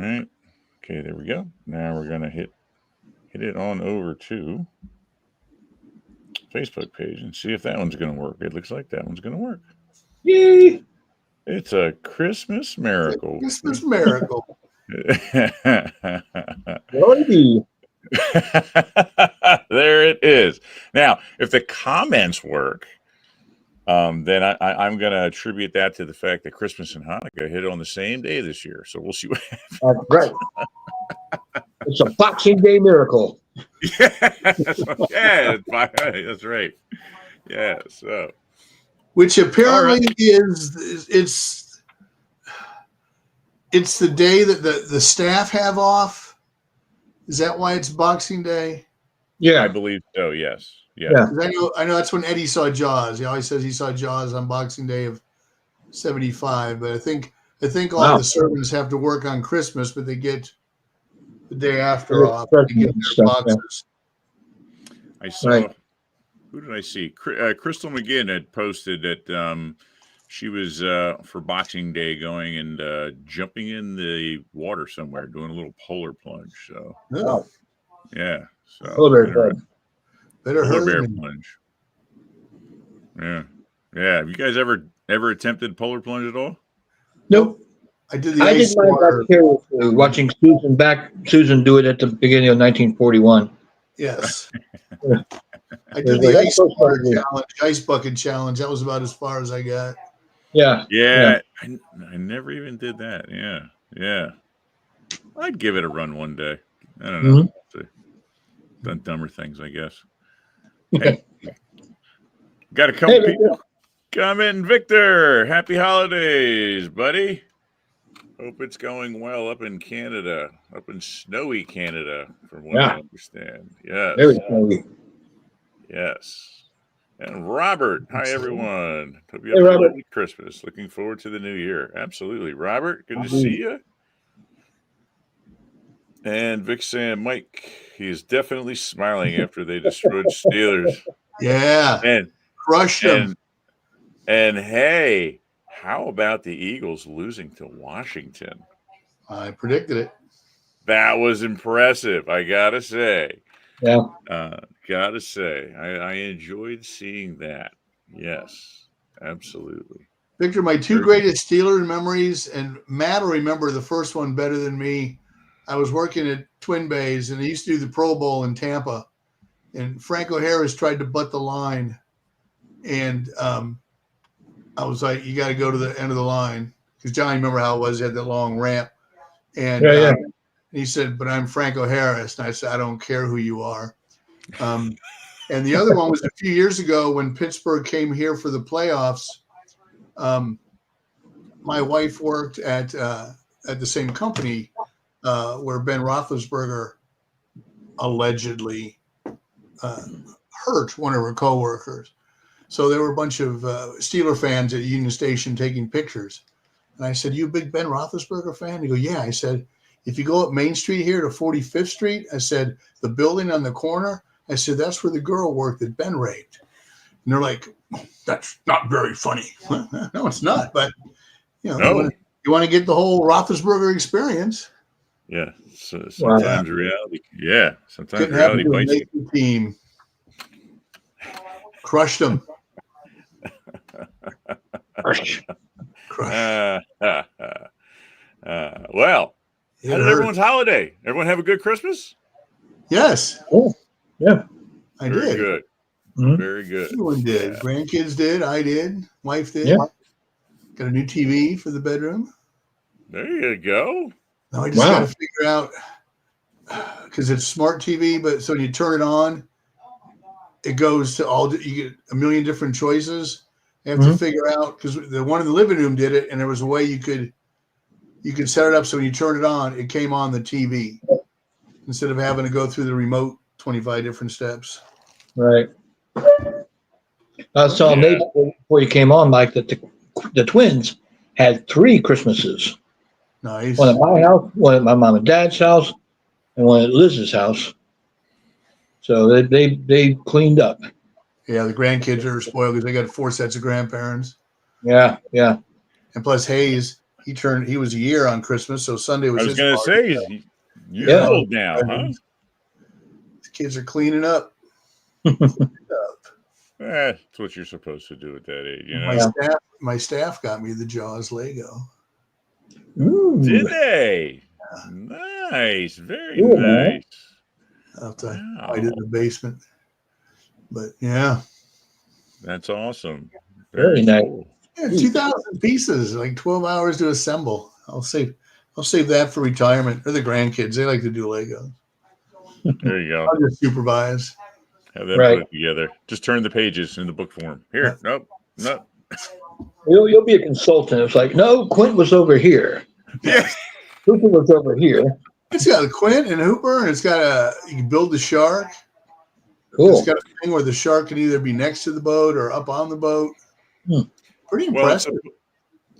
right. Okay, there we go. Now we're gonna hit it on over to Facebook page and see if that one's gonna work. It looks like that one's gonna work. Yay! It's a Christmas miracle. Christmas miracle. Righty. There it is. Now, if the comments work, then I'm going to attribute that to the fact that Christmas and Hanukkah hit on the same day this year. So we'll see what happens. That's right. It's a Boxing Day miracle. Yeah, that's right. Yeah, so. Which apparently is it's the day that the staff have off. Is that why it's Boxing Day? Yeah, I believe so. Yes. Yeah. 'Cause I know that's when Eddie saw Jaws. He always says he saw Jaws on Boxing Day of '75. But I think all the servants have to work on Christmas, but they get the day after off. They get their boxes. I saw. Who did I see? Crystal McGinn had posted that she was for Boxing Day going and jumping in the water somewhere, doing a little polar plunge. So, yeah. So Better polar hurry. bear plunge. Yeah. Have you guys ever attempted polar plunge at all? Nope. I did the I did ice mine water. vicariously, watching Susan do it at the beginning of 1941. Yes. I did the ice water challenge, ice bucket challenge. That was about as far as I got. Yeah. I never even did that. Yeah. I'd give it a run one day. I don't know. Done dumber things, I guess. Hey, got a couple people commenting. Victor, happy holidays, buddy. Hope it's going well up in Canada, up in snowy Canada, from what I understand. Yes. Very snowy. Yes. And Robert, hi everyone. Hope you have a lovely Christmas. Looking forward to the new year. Absolutely. Robert, good to see you. And Vic saying, Mike, he is definitely smiling after they destroyed Steelers. Yeah. And crushed them. And hey, how about the Eagles losing to Washington? I predicted it. That was impressive, I gotta say. Yeah. Gotta say, I enjoyed seeing that. Yes, absolutely. Victor, my two greatest Steelers memories, and Matt will remember the first one better than me. I was working at Twin Bays, and I used to do the Pro Bowl in Tampa. And Franco Harris tried to butt the line. And I was like, you got to go to the end of the line. Because Johnny, remember how it was? He had that long ramp. And he said, but I'm Franco Harris. And I said, I don't care who you are. And the other one was a few years ago when Pittsburgh came here for the playoffs. My wife worked at the same company where Ben Roethlisberger allegedly hurt one of her coworkers. So there were a bunch of Steeler fans at Union Station taking pictures. And I said, you a big Ben Roethlisberger fan? He go, yeah. I said, if you go up Main Street here to 45th Street, I said, the building on the corner, I said, that's where the girl worked that Ben raped. And they're like, that's not very funny. No, it's not. But, you want to get the whole Roethlisberger experience. Yeah. So sometimes reality. Yeah. Sometimes reality bites you. The team crushed them. Crushed. Well, how did everyone's holiday? Everyone have a good Christmas? Yes. Oh, yeah. I Very did. Good. Mm-hmm. Very good. Everyone did. Yeah. Grandkids did. I did. Wife did. Yeah. Got a new TV for the bedroom. There you go. Now I just got to figure out, because it's smart TV, but so when you turn it on, it goes to you get a million different choices. You have to figure out, because the one in the living room did it, and there was a way you could set it up so when you turn it on, it came on the TV instead of having to go through the remote 25 different steps. Right. I saw Nate before you came on, Mike, that the twins had 3 Christmases. Nice. One at my house, one at my mom and dad's house, and one at Liz's house. So they cleaned up. Yeah, the grandkids are spoiled because they got 4 sets of grandparents. Yeah. And plus Hayes, He was a year on Christmas, so Sunday was I was his going to party. say, you're old now, huh? The kids are cleaning up. That's what you're supposed to do at that age, you know? My staff got me the Jaws Lego. Ooh. Did they? Nice. Very Cool, nice. I'll have to hide in the basement. But yeah. That's awesome. Very nice. Cool. Yeah, 2,000 pieces, like 12 hours to assemble. I'll save that for retirement or the grandkids. They like to do Legos. There you go. I'll just supervise. Have them Right. put it together. Just turn the pages in the book form. Here. Nope. You'll be a consultant. It's like, no, Quint was over here. Yeah. Hooper was over here. It's got a Quint and Hooper, and it's got you can build the shark. Cool. It's got a thing where the shark can either be next to the boat or up on the boat. Pretty impressive.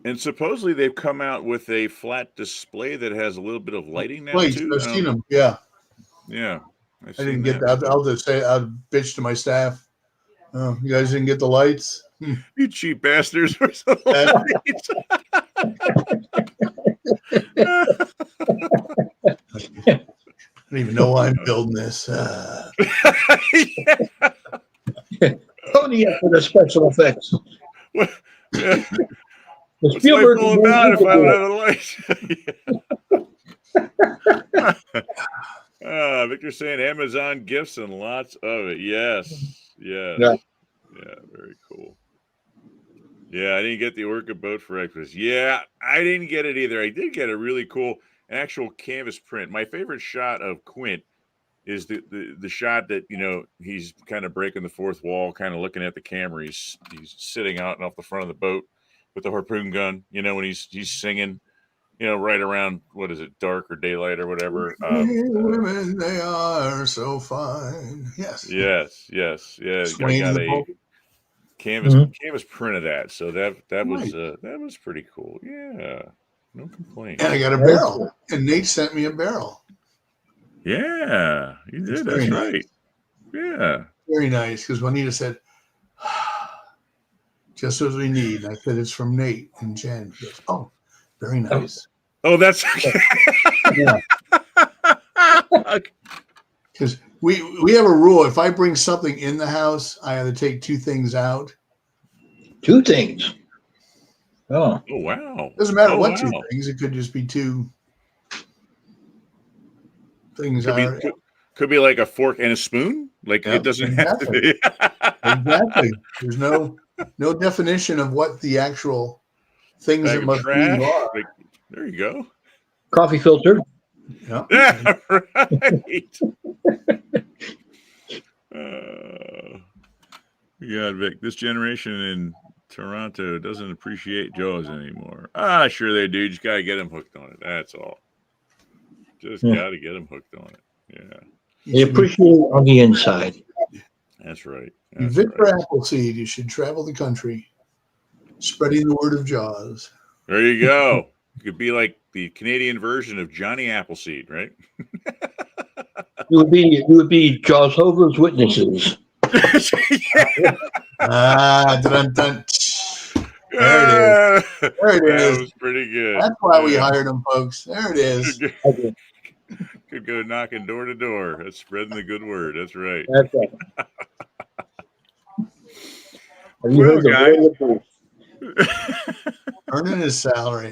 And supposedly they've come out with a flat display that has a little bit of lighting now Plates, too. I've seen them. Yeah. Yeah. I didn't get that. I'll just say, I'll bitch to my staff. Oh, you guys didn't get the lights? You cheap bastards. I don't even know why I'm building this. Tony for the special effects. What's life all about if I don't have a light? Victor saying Amazon gifts and lots of it. Yes. Yeah, very cool. Yeah, I didn't get the Orca boat for breakfast. Yeah, I didn't get it either. I did get a really cool actual canvas print. My favorite shot of Quint is the shot that, he's kind of breaking the fourth wall, kind of looking at the camera. He's sitting out and off the front of the boat with the harpoon gun, when he's singing, right around, what is it, dark or daylight or whatever. Women, they are so fine. Yes. Yeah. Swing I got the a canvas print of that. So that was pretty cool. Yeah. No complaints. And I got a barrel. And Nate sent me a barrel. Yeah, you did. That's nice. Right. Yeah. Very nice. Because Juanita said, just as we need. I said, it's from Nate. And Jen goes, oh, very nice. Oh, that's okay. Yeah. Because we have a rule. If I bring something in the house, I have to take 2 things out. 2 things. Oh wow. Doesn't matter what 2 things. It could just be 2 things. Could be like a fork and a spoon. Like it doesn't have to be. Exactly. There's no definition of what the actual things that must be are. Like, there you go. Coffee filter. Yep. Yeah, right. God, Vic, this generation in Toronto doesn't appreciate Jaws anymore. Sure they do. Just gotta get them hooked on it. That's all. Just gotta get them hooked on it. Yeah. They appreciate it on the inside. That's right. Victor Appleseed, you should travel the country spreading the word of Jaws. There you go. You could be like the Canadian version of Johnny Appleseed, right? You would be Jehovah's Witnesses. Dun, dun. There it is. That was pretty good. That's why we hired them, folks. There it is. Could go knocking door to door. That's spreading the good word. That's right. That's right. Well, guys. Earning his salary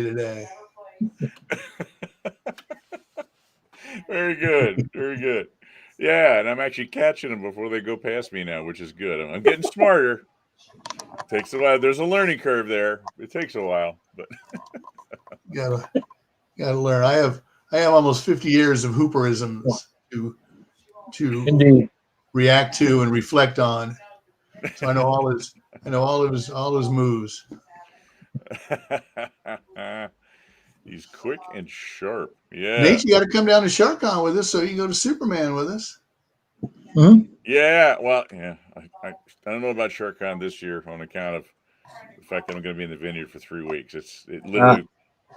today. Very good. Very good. Yeah, and I'm actually catching them before they go past me now, which is good. I'm getting smarter. It takes a while. There's a learning curve there. It takes a while, but gotta learn. I have almost 50 years of Hooperisms to Indeed. react to and reflect on. So I know all his moves. He's quick and sharp. Yeah. Nate, you got to come down to SharkCon with us so you can go to Superman with us. Mm-hmm. Yeah. Well, yeah. I don't know about SharkCon this year on account of the fact that I'm going to be in the vineyard for 3 weeks. It literally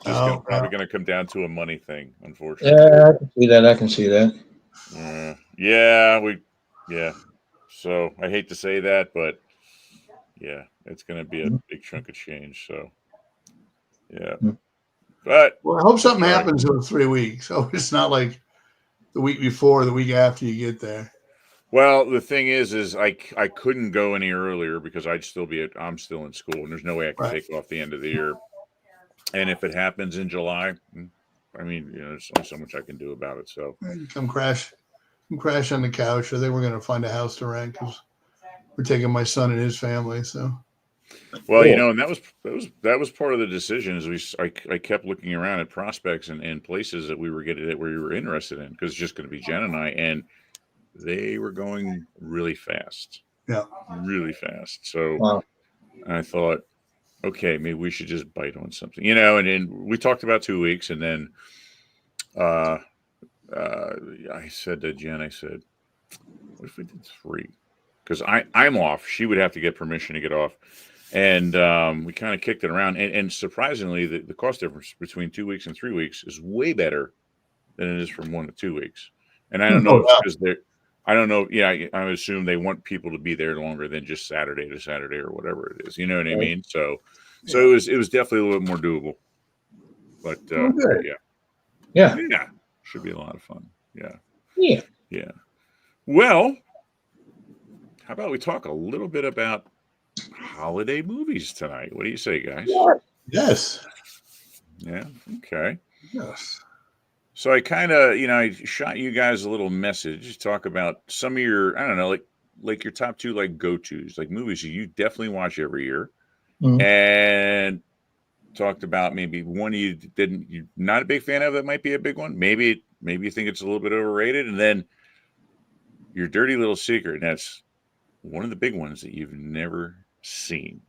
probably going to come down to a money thing, unfortunately. Yeah, I can see that. Yeah. So I hate to say that, but yeah, it's going to be a big chunk of change. So Yeah. But Well, I hope something Right. happens in 3 weeks. So it's not like the week before, the week after you get there. well, the thing is I couldn't go any earlier because I'm still in school and there's no way I could Right. take off the end of the year. And if it happens in July, I mean, there's only so much I can do about it. So Come crash on the couch. I think we're going to find a house to rent because we're taking my son and his family. So, well, Cool. and that was part of the decision is I kept looking around at prospects and places that we were interested in because it's just going to be Jen and I, and they were going really fast. Yeah. Really fast. So Wow. I thought, okay, maybe we should just bite on something, and then we talked about 2 weeks and then I said to Jen, I said, what if we did 3? Because I'm off. She would have to get permission to get off. And we kind of kicked it around. And surprisingly, the cost difference between 2 weeks and 3 weeks is way better than it is from 1 to 2 weeks. And I don't know if it's because I don't know. Yeah, I assume they want people to be there longer than just Saturday to Saturday or whatever it is. You know what I mean? So it was definitely a little bit more doable. But good. Yeah. Should be a lot of fun. Yeah. Yeah. Yeah. Well, how about we talk a little bit about holiday movies tonight? What do you say, guys? yes. Yeah. Okay. Yes. So I kind of, I shot you guys a little message, talk about some of your, I don't know, like your top 2 like go-tos, like movies you definitely watch every year, Mhm. and talked about maybe one you're not a big fan of that might be a big one. Maybe you think it's a little bit overrated, and then your dirty little secret, and that's one of the big ones that you've never seen.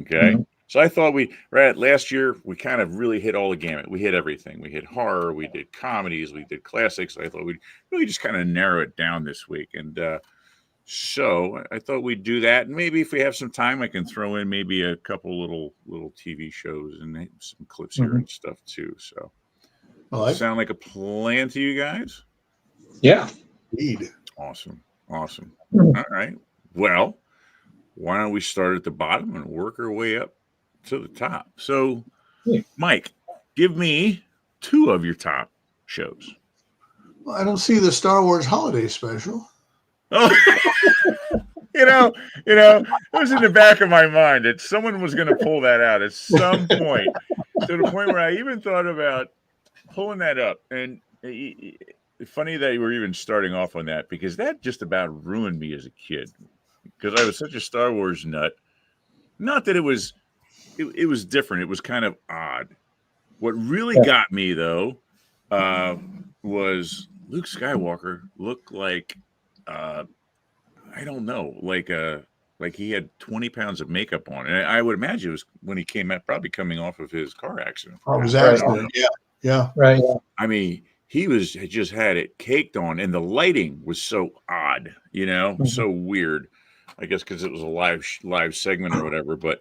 Okay. Mhm. So I thought last year we kind of really hit all the gamut. We hit everything. We hit horror, we did comedies, we did classics. I thought we'd really just kind of narrow it down this week. And so I thought we'd do that. And maybe if we have some time, I can throw in maybe a couple little TV shows and some clips here and stuff too. So sound like a plan to you guys? Yeah. Indeed. Awesome. Mhm. All right. Well, why don't we start at the bottom and work our way up to the top? So, Mike, give me 2 of your top shows. Well, I don't see the Star Wars holiday special. Oh, it was in the back of my mind that someone was going to pull that out at some point, to the point where I even thought about pulling that up. And it's funny that you were even starting off on that, because that just about ruined me as a kid, because I was such a Star Wars nut. Not that it was different. It was kind of odd. What really got me, though, was Luke Skywalker looked like, I don't know, like he had 20 pounds of makeup on. And I would imagine it was when he came out, probably coming off of his car accident. Oh, his accident. Yeah. Right. I mean, he just had it caked on, and the lighting was so odd, so weird. I guess because it was a live segment or whatever. But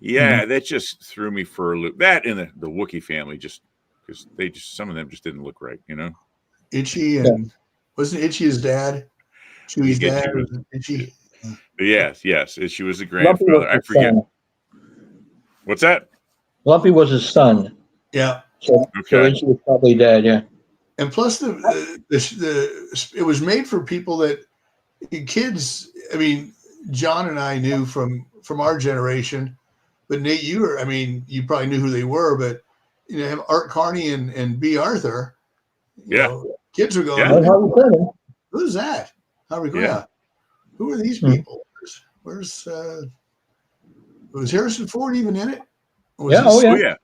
yeah, that just threw me for a loop. That and the Wookiee family, just because some of them just didn't look right, Itchy, and wasn't Itchy his dad? Chewie's dad was Itchy. Yes. She was the grandfather. I forget. Son. What's that? Lumpy was his son. Yeah. So Itchy was probably dad. Yeah. And plus, it was made for people that kids. I mean, John and I knew from our generation, but Nate, you probably knew who they were, but Art Carney and B. Arthur. Kids were going, who's that? Who are these people? Where's was Harrison Ford even in it? Yeah.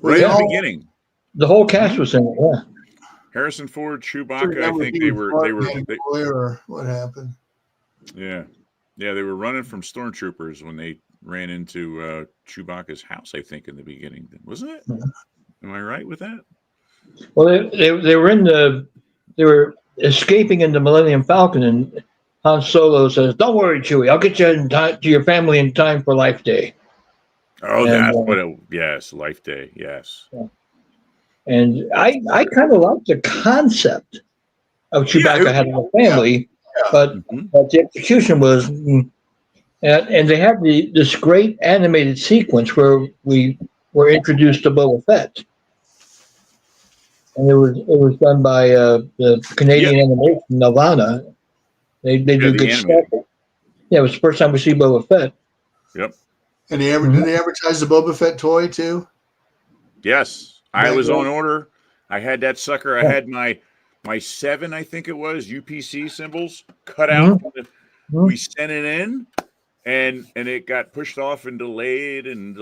Right at the beginning. The whole cast was in it. Yeah. Harrison Ford, Chewbacca. I think they were. Or what happened? Yeah, they were running from stormtroopers when they ran into Chewbacca's house. I think in the beginning, wasn't it? Am I right with that? Well, they were escaping in the Millennium Falcon, and Han Solo says, "Don't worry, Chewie. I'll get you to your family in time for Life Day." Oh, that's what it. Yes, Life Day. Yes. Yeah. And I kind of like the concept of Chewbacca having a family, but the execution was, and they have this great animated sequence where we were introduced to Boba Fett, and it was done by the Canadian animation Nelvana. They do the good animated. stuff. Yeah, it was the first time we see Boba Fett. Yep. And did they advertise the Boba Fett toy too? Yes, I Back was then? on order. I had that sucker. I had my 7, I think it was, UPC symbols cut out. We sent it in, and it got pushed off and delayed, and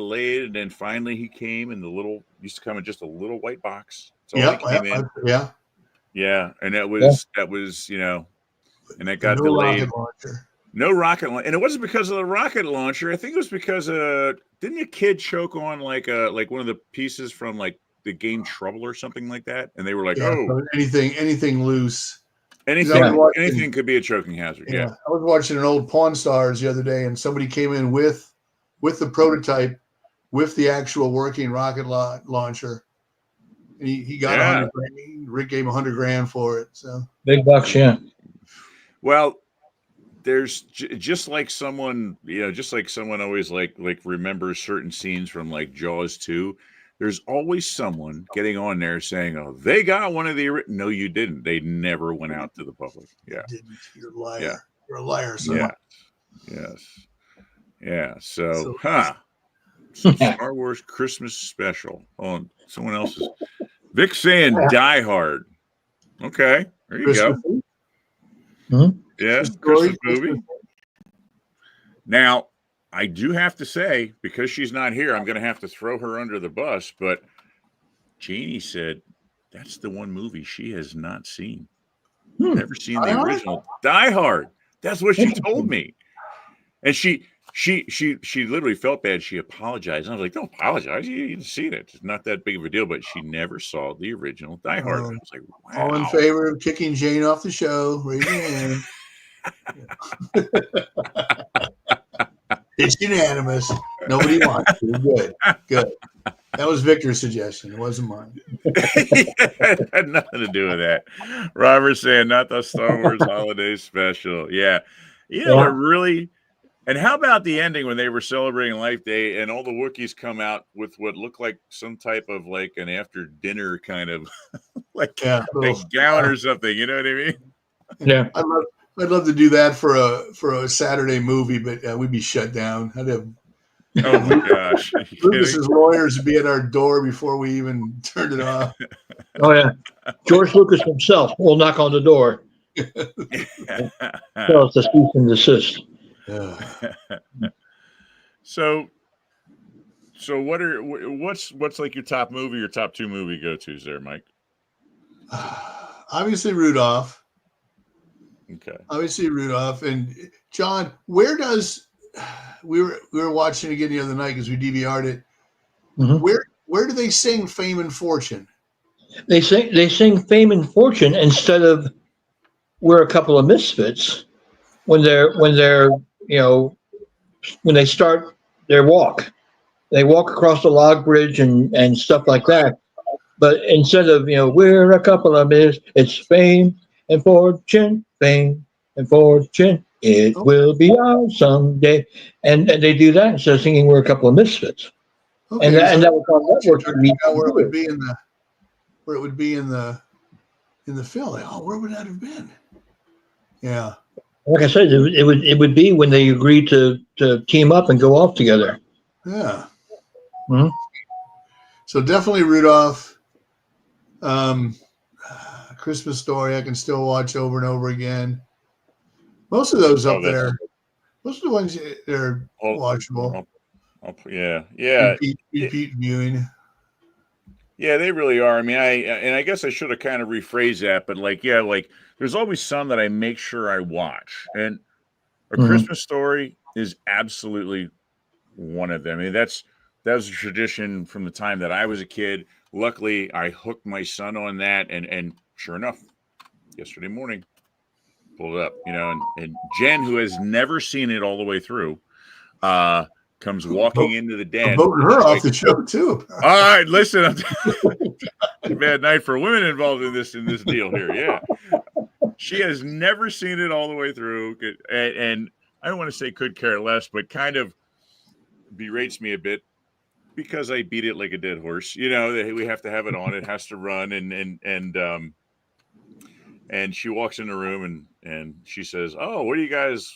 then finally he came in the little, used to come in just a little white box. That's all he came in. Yeah. Yeah, and that was and it got delayed. Rocket launcher. No rocket launcher, and it wasn't because of the rocket launcher. I think it was because didn't a kid choke on like one of the pieces from like the game Trouble or something like that? And they were like, so anything loose. Anything could be a choking hazard. Yeah. I was watching an old Pawn Stars the other day, and somebody came in with the prototype, with the actual working rocket launcher. And he got $100 grand. Rick gave him $100,000 for it. So big bucks, yeah. Well, there's just like someone always like remembers certain scenes from like Jaws 2. There's always someone getting on there saying, "Oh, they got one of the." No, you didn't. They never went out to the public. Yeah, didn't. You're a liar. Yeah. You're a liar. Son. Yeah. Yes. Yeah. So Star Wars Christmas special on someone else's. Vic saying Die Hard. Okay, there you go. Yeah, Christmas movie. Now, I do have to say, because she's not here, I'm going to have to throw her under the bus. But Janie said that's the one movie she has not seen. Never seen the original Die Hard. That's what she told me. And she literally felt bad. She apologized. And I was like, don't apologize. You didn't see it. It's not that big of a deal. But she never saw the original Die Hard. I was like, wow. All in favor of kicking Jane off the show? Raise your hand. It's unanimous. Nobody wants it. Good. That was Victor's suggestion. It wasn't mine. It had nothing to do with that. Robert saying not the Star Wars holiday special. Yeah. It really. And how about the ending when they were celebrating Life Day and all the Wookiees come out with what looked like some type of like an after dinner kind of like gown or something. You know what I mean? Yeah. I'd love to do that for a Saturday movie, but we'd be shut down. I'd have oh my gosh, Lucas's lawyers would be at our door before we even turned it off. Oh yeah, George Lucas himself will knock on the door. Tell us to cease and desist. So what's like your top movie, your top 2 movie go-tos there, Mike? Obviously Rudolph. Okay. Obviously Rudolph. And John, where does we were watching it again the other night because we DVR'd it. Where do they sing Fame and Fortune? They sing Fame and Fortune instead of We're a Couple of Misfits when they're when they start their walk. They walk across the log bridge and stuff like that. But instead of, we're a couple of misfits, it's Fame and Fortune, Fame and Fortune. It will be ours someday. And they do that instead of singing We're a Couple of Misfits. Okay, and that was on network. Where it would be in the film. Like, where would that have been? Yeah. Like I said, it would be when they agreed to team up and go off together. Yeah. Mm-hmm. So definitely Rudolph. Christmas Story I can still watch over and over again. Most of those up there. Most of the ones they're watchable. Yeah. Repeat viewing. Yeah, they really are. I mean, I guess I should have kind of rephrased that, but like there's always some that I make sure I watch. And A Christmas Story is absolutely one of them. I mean, that was a tradition from the time that I was a kid. Luckily, I hooked my son on that, and sure enough, yesterday morning, pulled it up, and Jen, who has never seen it all the way through, comes walking into the den. I'm voting her off the show too. All right, listen, it's a bad night for women involved in this deal here. Yeah, she has never seen it all the way through, and I don't want to say could care less, but kind of berates me a bit because I beat it like a dead horse. You know, we have to have it on. It has to run, and she walks in the room and she says, "Oh, what are you guys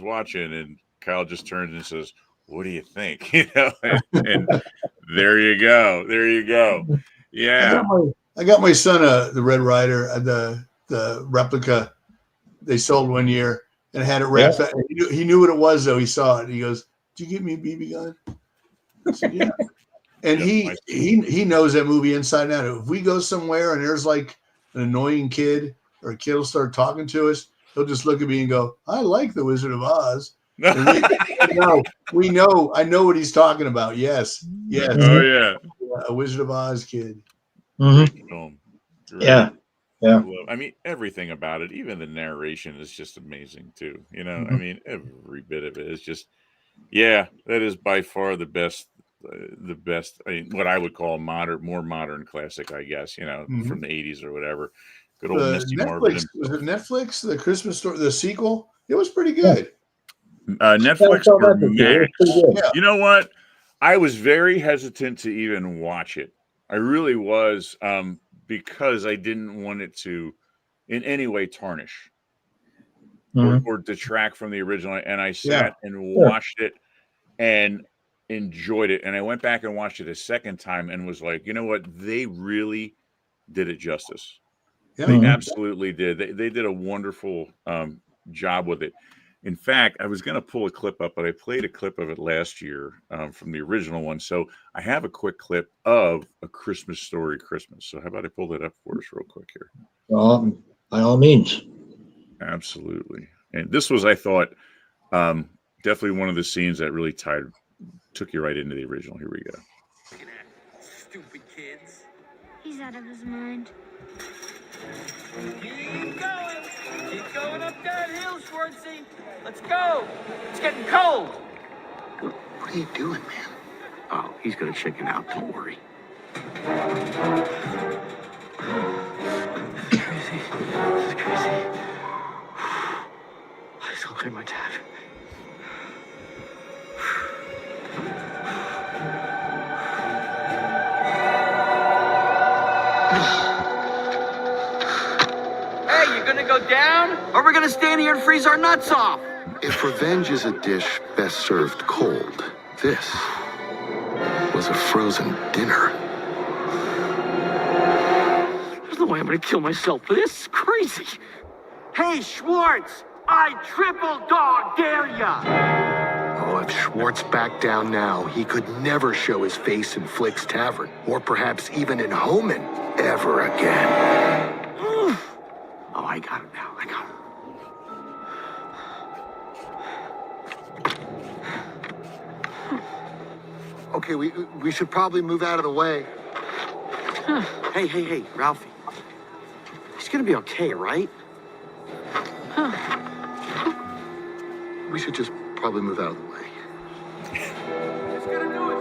watching?" And Kyle just turns and says, "What do you think?" You know, and there you go. Yeah. I got my son the Red Ryder, the replica they sold one year, and had it wrapped up. He knew what it was though. He saw it. He goes, "Did you get me a BB gun?" I said, "Yeah." And he knows that movie inside and out. If we go somewhere and there's like an annoying kid or a kid will start talking to us, he'll just look at me and go, "I like The Wizard of Oz." And we know. I know what he's talking about. Yes. Oh yeah. A Wizard of Oz kid. Mm-hmm. Film. Yeah. I mean, everything about it, even the narration is just amazing too. You know, Mm-hmm. I mean, every bit of it is just, yeah, that is by far the best. I mean, what I would call a more modern classic, I guess. You know, from the '80s or whatever. Good old Misty Marvin. Was it Netflix? The Christmas Story, the sequel. It was pretty good. Netflix or Max. Yeah. You know what? I was very hesitant to even watch it. I really was, because I didn't want it to in any way tarnish or detract from the original. And I sat and watched it and enjoyed it. And I went back and watched it a second time and was like, you know what? They really did it justice. Yeah. They absolutely did. They did a wonderful job with it. In fact, I was going to pull a clip up, but I played a clip of it last year from the original one. So I have a quick clip of A Christmas Story Christmas. So how about I pull that up for us real quick here? By all means. Absolutely. And this was, I thought, definitely one of the scenes that really took you right into the original. Here we go. Stupid kids. He's out of his mind. Keep going. Keep going up that hill, Schwartzy. Let's go. It's getting cold. What are you doing, man? Oh, he's gonna chicken out. Don't worry. This is crazy. This is crazy. Please don't clear my tab. Hey, you gonna go down? Or we're gonna stand here and freeze our nuts off? If revenge is a dish best served cold, this was a frozen dinner. There's no way I'm gonna kill myself for this. It's crazy. Hey, Schwartz, I triple dog dare ya. Oh, if Schwartz backed down now, he could never show his face in Flick's Tavern, or perhaps even in Homan, ever again. Oh, I got him now. I got him. Okay, we should probably move out of the way. Hey, Ralphie. He's gonna be okay, right? We should just probably move out of the way. He's gonna do it.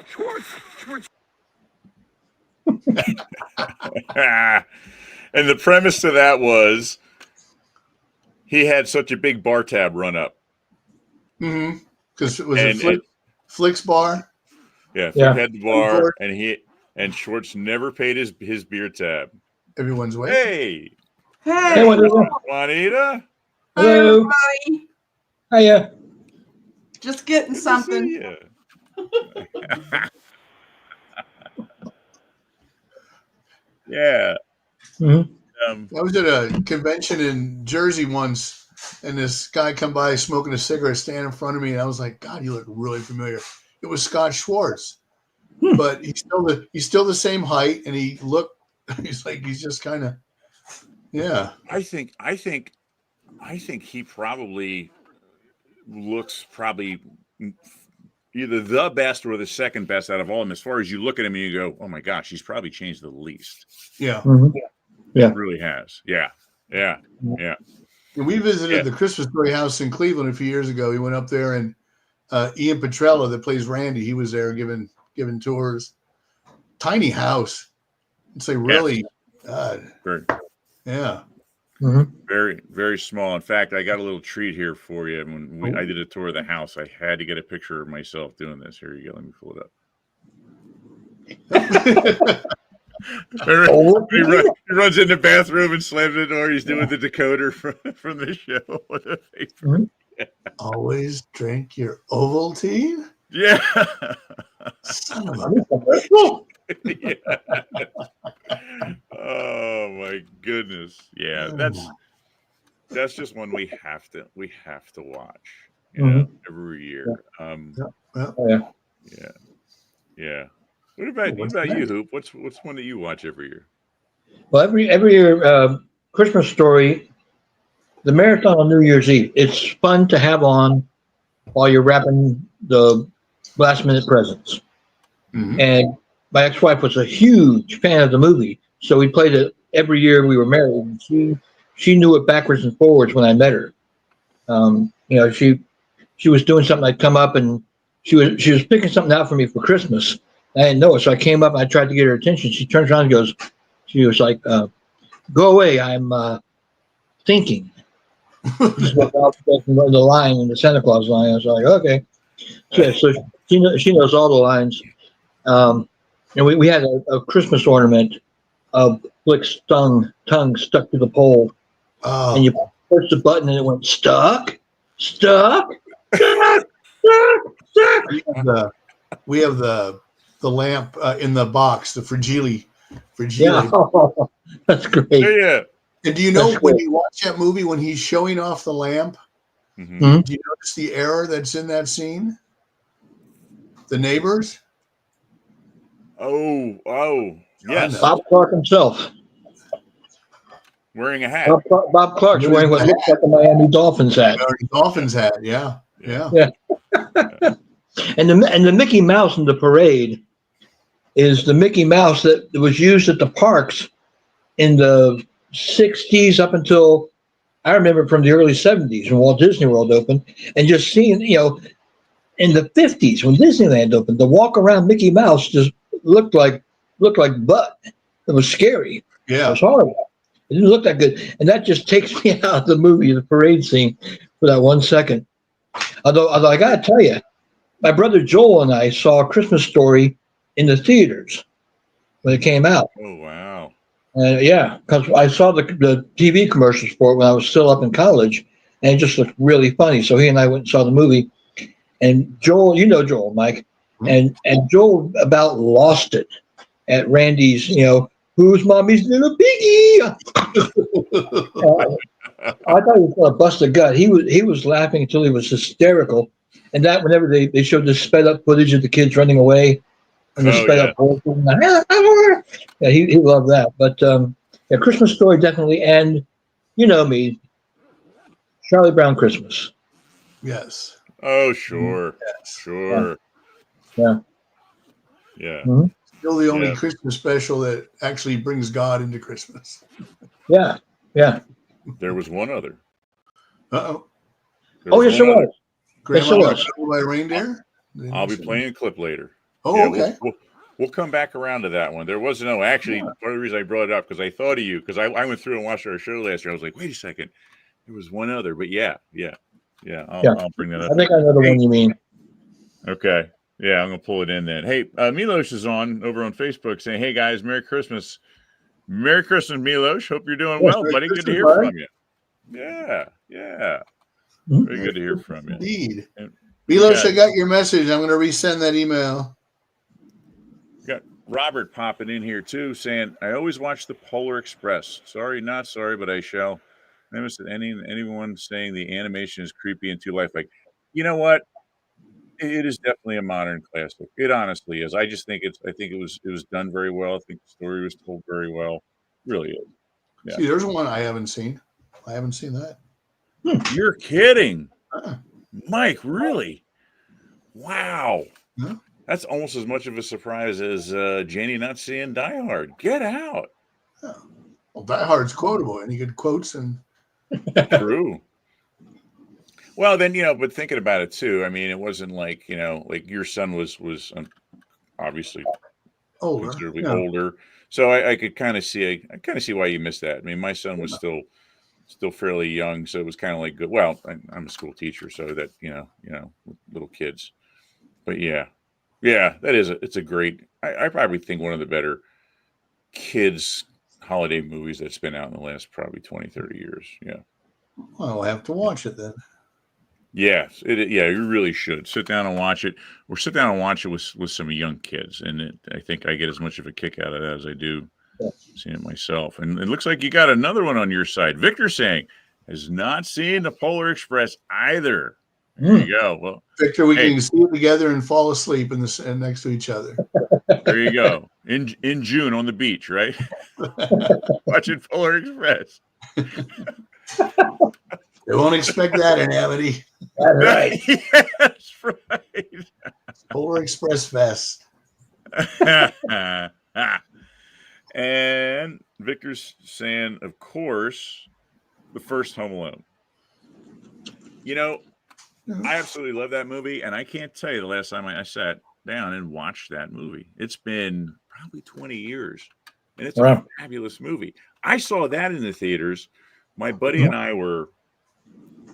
Schwartz. And the premise to that was he had such a big bar tab run up. Mm-hmm. Because it was Flick's bar. Yeah, Flick had the bar, and Schwartz never paid his beer tab. Everyone's waiting. Hey, Juanita. Hello. Hi, everybody. Hiya. Just getting something. Yeah. Mm-hmm. I was at a convention in Jersey once, and this guy come by smoking a cigarette, stand in front of me, and I was like, "God, you look really familiar." It was Scott Schwartz, but he's still the same height, and he's just kind of, yeah. I think he probably looks either the best or the second best out of all of them. As far as you look at him and you go, "Oh my gosh, he's probably changed the least." Yeah. Mm-hmm. Yeah. It really has. Yeah. Yeah. Yeah. And we visited Yeah. the Christmas Story house in Cleveland a few years ago. We went up there, and Ian Petrella, that plays Randy, he was there giving tours. Tiny house. It's like really, Very, yeah. very, very small. In fact, I got a little treat here for you. When I did a tour of the house, I had to get a picture of myself doing this. Here you go. Let me pull it up. He runs in the bathroom and slams the door. He's doing the decoder from the show. Always drink your Ovaltine? Yeah. Son of a... Yeah. Oh my goodness. Yeah, that's just one we have to watch, you know, every year. Yeah. What about you, Hoop? What's one that you watch every year? Well, every year, Christmas Story, the marathon on New Year's Eve. It's fun to have on while you're wrapping the last minute presents. Mhm. And my ex-wife was a huge fan of the movie, so we played it every year we were married. And she knew it backwards and forwards when I met her. You know, she was doing something. I'd come up and she was picking something out for me for Christmas. I didn't know it, so I came up and I tried to get her attention. She turns around and goes, she was like, "Go away, I'm thinking." This is what the line in the Santa Claus line. I was like, okay. So she knows all the lines. And we had a Christmas ornament of Flick's tongue stuck to the pole. Oh. And you push the button and it went stuck. We have the lamp in the box, the Fragile. Yeah, that's great. Yeah. And do you know when you watch that movie, when he's showing off the lamp, Mm-hmm. do you notice the error that's in that scene? The neighbors? Oh, yes. Bob Clark himself. Wearing a hat. Bob Clark's wearing what looks like a Miami Dolphins hat. Dolphins hat, yeah. And the Mickey Mouse in the parade is the Mickey Mouse that was used at the parks in the 60s up until I remember from the early 70s when Walt Disney World opened, and just seeing, you know, in the 50s when Disneyland opened, the walk around Mickey Mouse just looked like butt. It was scary. Yeah. It was horrible. It didn't look that good. And that just takes me out of the movie, the parade scene, for that 1 second. Although I got to tell you, my brother Joel and I saw A Christmas Story in the theaters when it came out. Oh, wow. Yeah, because I saw the TV commercials for it when I was still up in college, and it just looked really funny. So he and I went and saw the movie. And Joel, you know Joel, Mike, and Joel about lost it at Randy's, you know, who's mommy's little piggy? I thought he was going to bust a gut. He was laughing until he was hysterical. And that whenever they showed this sped up footage of the kids running away and the sped up yeah, he loved that. But yeah, Christmas Story definitely, and you know me, Charlie Brown Christmas. Yes. Oh, sure. Yes. Sure. Yeah. Yeah. Mm-hmm. Still the only Christmas special that actually brings God into Christmas. Yeah. Yeah. There was one other. Uh-oh. Oh, yes, there was. Grandma Yes, it Got by Reindeer? I'll be playing a clip later. Oh, Yeah, okay. We'll come back around to that one. There was actually, part of the reason I brought it up because I thought of you because I went through and watched our show last year. I was like, wait a second, there was one other, but yeah. I'll bring that up. I think I know the one you mean. Okay, yeah, I'm gonna pull it in then. Hey, Milos is over on Facebook saying, "Hey guys, Merry Christmas, Milos. Hope you're doing well, buddy. Good to hear from you." Yeah. Very good to hear from you. Indeed. And Milos, I got your message. I'm going to resend that email. Got Robert popping in here too, saying, "I always watch the Polar Express. Sorry, not sorry, but I shall." Never said anyone saying the animation is creepy and too lifelike. You know what? It is definitely a modern classic. It honestly is. I just think it was done very well. I think the story was told very well. It really is. Yeah. See, there's one I haven't seen. I haven't seen that. You're kidding, Uh-uh. Mike? Really? Wow. Yeah. That's almost as much of a surprise as Janie not seeing Die Hard. Get out. Yeah. Well, Die Hard's quotable. Any good quotes? And True. Well, then, but thinking about it too, I mean, it wasn't like, like your son was obviously older. considerably older. So I could kind of see, why you missed that. I mean, my son was still fairly young. So it was kind of like good. Well, I'm a school teacher, so that, with little kids, but yeah, it's a great, I probably think one of the better kids holiday movies that's been out in the last probably 20, 30 years. Yeah. Well, I'll have to watch it then. Yes, you really should sit down and watch it, or sit down and watch it with some young kids. And I think I get as much of a kick out of that as I do seeing it myself. And it looks like you got another one on your side. Victor saying has not seen the Polar Express either. There you go. Well, Victor, we can see it together and fall asleep and next to each other. There you go. In June on the beach, right? Watching Polar Express. They won't expect that in Amity. That's right. That's right. Polar Express Fest. And Victor's saying, of course, the first Home Alone. I absolutely love that movie, and I can't tell you the last time I sat down and watched that movie. It's been probably 20 years, and it's a fabulous movie. I saw that in the theaters. My buddy and I were,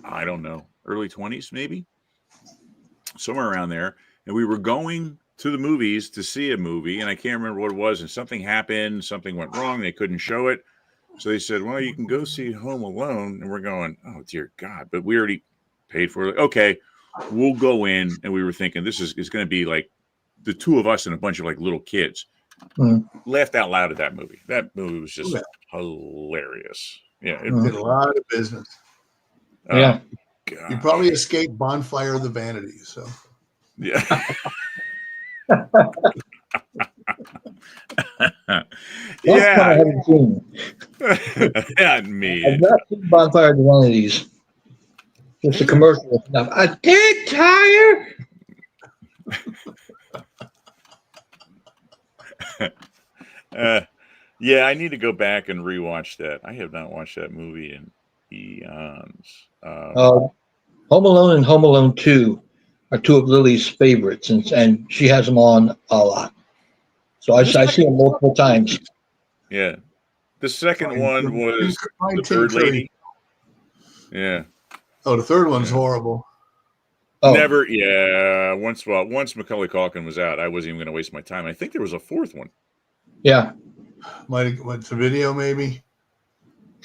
I don't know, early 20s maybe, somewhere around there, and we were going to the movies to see a movie, and I can't remember what it was, and something happened, something went wrong, they couldn't show it, so they said, well, you can go see Home Alone, and we're going, oh dear God, but we already paid for it. Okay, we'll go in, and we were thinking this is going to be like the two of us and a bunch of like little kids. Laughed out loud at that movie. That movie was just hilarious. Yeah, it did a lot of business. Yeah, you probably escaped Bonfire of the Vanities. So yeah. Yeah, I haven't seen. Not me. I've not seen Bonfire of the Vanities. Just a commercial stuff. A dead tire. Yeah, I need to go back and rewatch that. I have not watched that movie in eons. Home Alone and Home Alone 2 are two of Lily's favorites, and she has them on a lot. So I see them multiple times. Yeah. The second one was The Third Lady. Yeah. Oh, the third one's horrible. Oh. Never. Yeah. Once Macaulay Culkin was out, I wasn't even going to waste my time. I think there was a fourth one. Yeah. Might have went to video, maybe.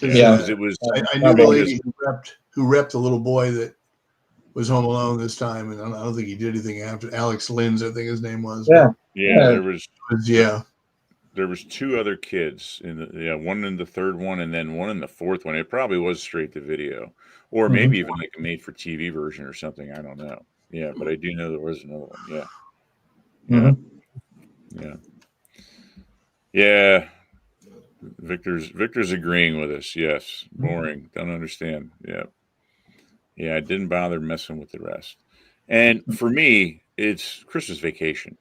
Yeah. It was. I knew the lady who repped the little boy that was Home Alone this time, and I don't think he did anything after. Alex Linz, I think his name was. Yeah. Yeah. There was. Yeah. There was two other kids one in the third one, and then one in the fourth one. It probably was straight to video, or maybe even like a made-for-TV version or something. I don't know. Yeah, but I do know there was another one. Yeah. Yeah. Victor's agreeing with us. Yes. Boring. Don't understand. Yeah. Yeah. I didn't bother messing with the rest. And for me, it's Christmas Vacation.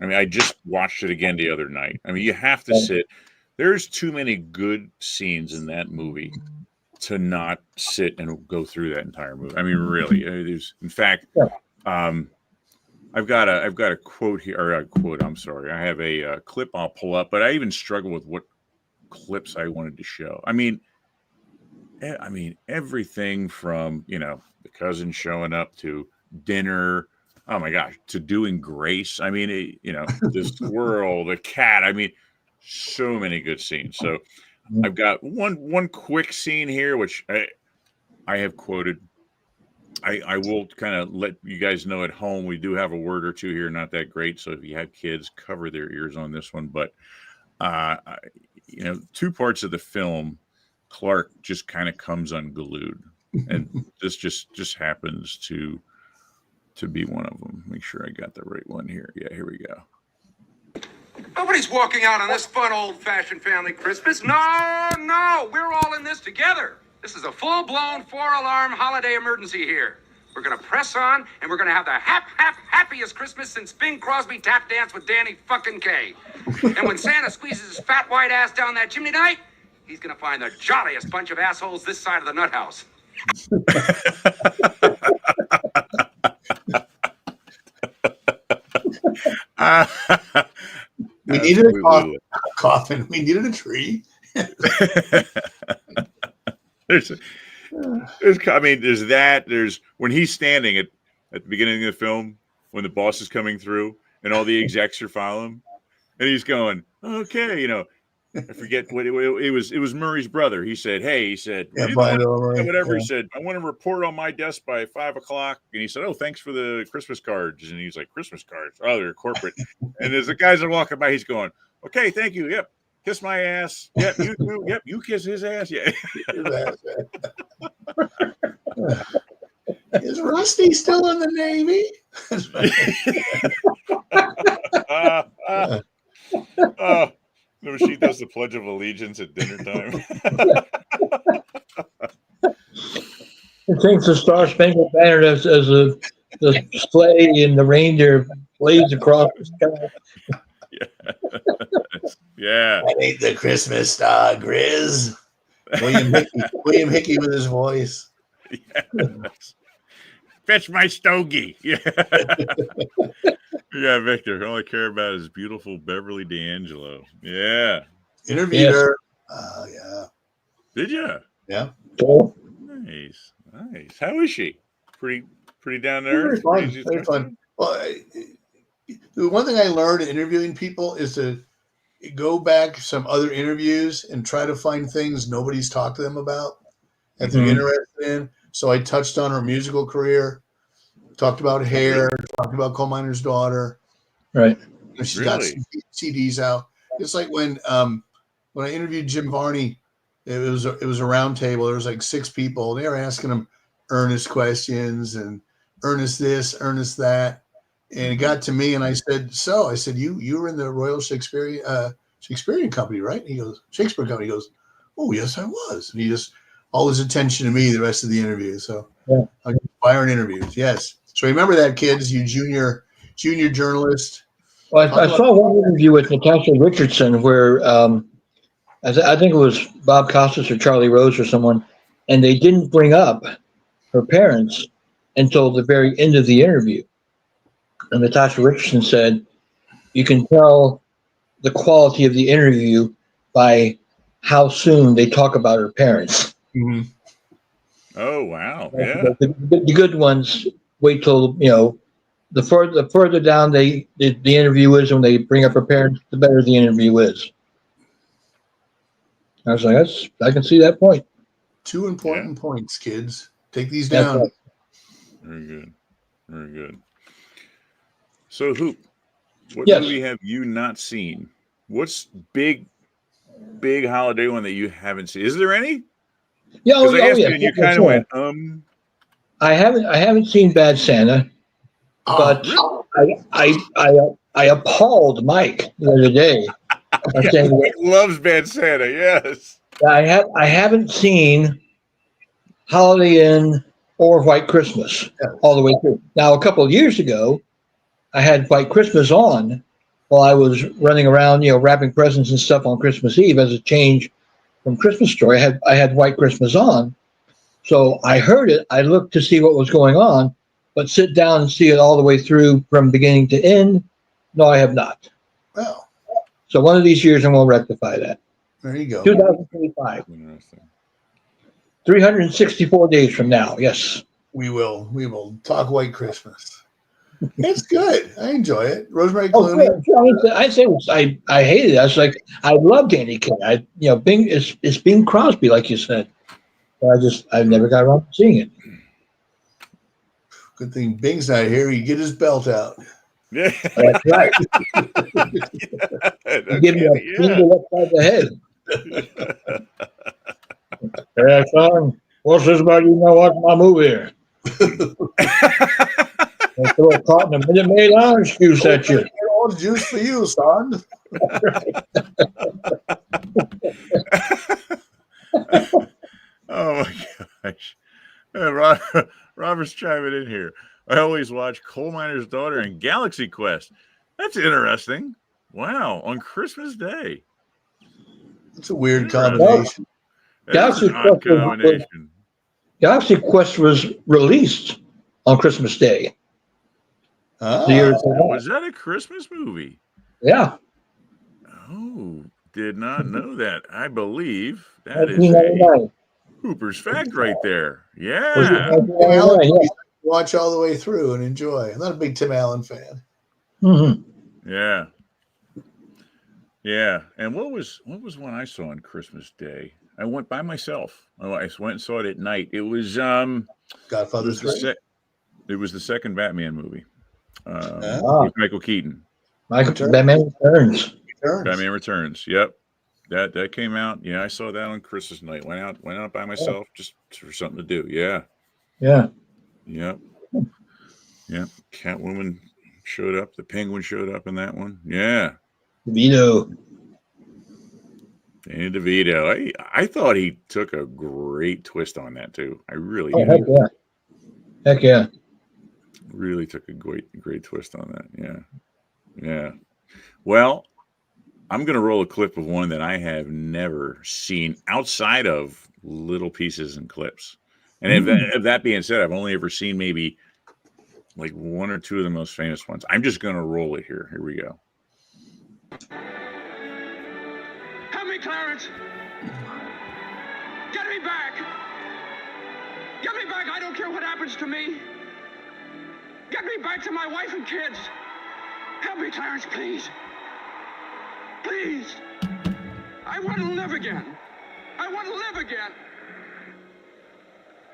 I mean, I just watched it again the other night. I mean, you have to sit. There's too many good scenes in that movie to not sit and go through that entire movie. I mean, really. There's, in fact, I've got a quote here, or a quote. I'm sorry. I have a clip I'll pull up, but I even struggle with what clips I wanted to show. I mean, everything from the cousin showing up to dinner. Oh my gosh, to doing Grace. I mean, the squirrel, the cat. I mean, so many good scenes. So I've got one quick scene here, which I have quoted. I will kind of let you guys know at home. We do have a word or two here, not that great. So if you have kids, cover their ears on this one. But two parts of the film, Clark just kind of comes unglued, and this just happens to be one of them. Make sure I got the right one here. Yeah, here we go. Nobody's walking out on this fun old-fashioned family Christmas. No, we're all in this together. This is a full-blown 4-alarm holiday emergency here. We're going to press on, and we're going to have the happiest Christmas since Bing Crosby tap danced with Danny fucking Kaye. And when Santa squeezes his fat white ass down that chimney tonight, he's going to find the jolliest bunch of assholes this side of the nut house. We needed a coffin. We needed a tree. there's that. There's when he's standing at the beginning of the film when the boss is coming through and all the execs are following him, and he's going, okay, I forget what it was. It was Murray's brother. He said, "Hey," he said, whatever. He said, "I want to report on my desk by 5 o'clock." And he said, "Oh, thanks for the Christmas cards." And he's like, "Christmas cards? Oh, they're corporate." And as the guys are walking by, he's going, "Okay, thank you. Yep, kiss my ass. Yep, you too. Yep, you kiss his ass. Yeah." Is Rusty still in the Navy? No, she does the Pledge of Allegiance at dinner time. It thinks the Star Spangled Banner as the sleigh and the reindeer blades across the sky. Yeah. I ain't the Christmas star, Grizz. William Hickey with his voice. Yes. Fetch my stogie. Yeah. Yeah, Victor. All I care about is beautiful Beverly D'Angelo. Yeah. Interviewed her. Yeah. Did you? Yeah. Cool. Nice. How is she? Pretty down there. Very fun. Well, the one thing I learned in interviewing people is to go back some other interviews and try to find things nobody's talked to them about that they're interested in. So I touched on her musical career, talked about hair, talked about Coal Miner's Daughter. Right. She's got CDs out. It's like when I interviewed Jim Varney, it was a round table. There was like 6 people. They were asking him earnest questions and earnest this, earnest that. And it got to me, and I said, you were in the Royal Shakespearean Company, right? He goes, Shakespeare Company. He goes, oh, yes, I was. And he just, all his attention to me the rest of the interview. So I get fire in interviews. Yes. So remember that, kids, you junior journalist. Well, I saw one interview with Natasha Richardson where I think it was Bob Costas or Charlie Rose or someone, and they didn't bring up her parents until the very end of the interview. And Natasha Richardson said, you can tell the quality of the interview by how soon they talk about her parents. Mm-hmm. Oh, wow. Yeah. The good ones wait till, the further down the interview is when they bring up her parents, the better the interview is. I was like, I can see that point. 2 important points, kids. Take these down. Right. Very good. Very good. So, Hoop, what Yes. movie have you not seen? What's big holiday one that you haven't seen? Is there any? Yeah, Because I asked you and you kind of went, I haven't seen Bad Santa, but I appalled Mike the other day. Mike loves Bad Santa. Yes. I haven't seen Holiday Inn or White Christmas all the way through. Now, a couple of years ago, I had White Christmas on while I was running around, wrapping presents and stuff on Christmas Eve as a change from Christmas Story. I had White Christmas on. So I heard it. I looked to see what was going on, but sit down and see it all the way through from beginning to end. No, I have not. Well, so one of these years, I'm going to rectify that. There you go. 2025. Interesting. 364 days from now. Yes. We will talk White Christmas. It's good. I enjoy it. Rosemary Clooney. I hated it. I was like, I love Danny Kaye. Bing it's Bing Crosby, like you said. But I've never got around to seeing it. Good thing Bing's not here. He get his belt out. Yeah. That's right. Give me a finger upside the head. Yeah, son. What's this about? Watch my movie here. I'll throw a carton of Minute Maid orange juice at you. All the juice for you, son. Oh my gosh. Robert's chiming in here. I always watch Coal Miner's Daughter and Galaxy Quest. That's interesting. Wow. On Christmas Day. It's a weird Interesting. combination. That's an odd combination. Galaxy Quest was released on Christmas Day. Ah, The year Was that a Christmas movie? yeah. Oh, did not know that. I believe that is a 1999. Hooper's fact right there. Was it Yeah. Tim 1999? Allen, Yeah. watch all the way through and enjoy. I'm not a big Tim Allen fan. Mm-hmm. Yeah. Yeah. And what was one I saw on Christmas Day? I went by myself. I went and saw it at night. It was Godfather 3. It was the second Batman movie. Ah. With Michael Keaton. Batman Returns. Batman Returns. Yep. That came out. Yeah, I saw that on Christmas night. Went out by myself just for something to do. Yeah. Yeah. Yep. Yep. Catwoman showed up. The Penguin showed up in that one. Yeah. Vito. Danny DeVito. I thought he took a great twist on that too. I really Oh, did. heck yeah. Heck yeah. Really took a great twist on that. Yeah. Yeah. Well, I'm going to roll a clip of one that I have never seen outside of little pieces and clips. And if that being said, I've only ever seen maybe like one or two of the most famous ones. I'm just going to roll it here. Here we go. Help me, Clarence. Get me back. Get me back. I don't care what happens to me. Get me back to my wife and kids. Help me, Clarence, please. Please. I want to live again. I want to live again.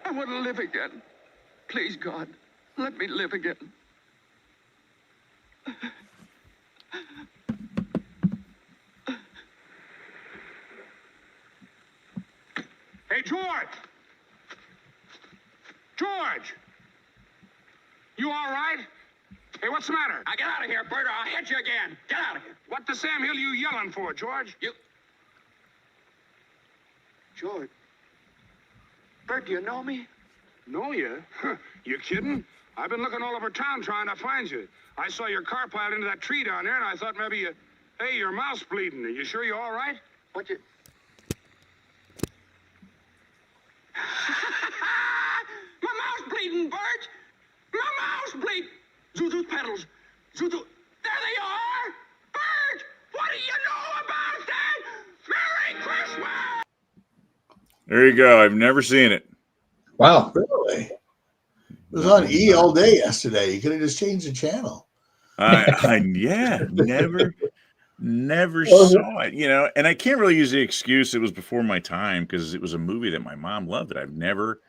I want to live again. Please, God, let me live again. Hey, George! George! You all right? Hey, what's the matter? Now get out of here, Bert, or I'll hit you again. Get out of here. What the Sam Hill you yelling for, George? George. Bert, do you know me? Know you? You kidding? I've been looking all over town trying to find you. I saw your car piled into that tree down there, and I thought maybe you... Hey, your mouth's bleeding. Are you sure you're all right? What you... My mouth's bleeding, Bert! My mouth's bleeding! Zuzu's pedals. Zuzu... There they are! Bert! What do you know about that? Merry Christmas! There you go. I've never seen it. Wow. Really? It was on E all day yesterday. You could have just changed the channel. Yeah, never saw it, and I can't really use the excuse it was before my time because it was a movie that my mom loved that I've never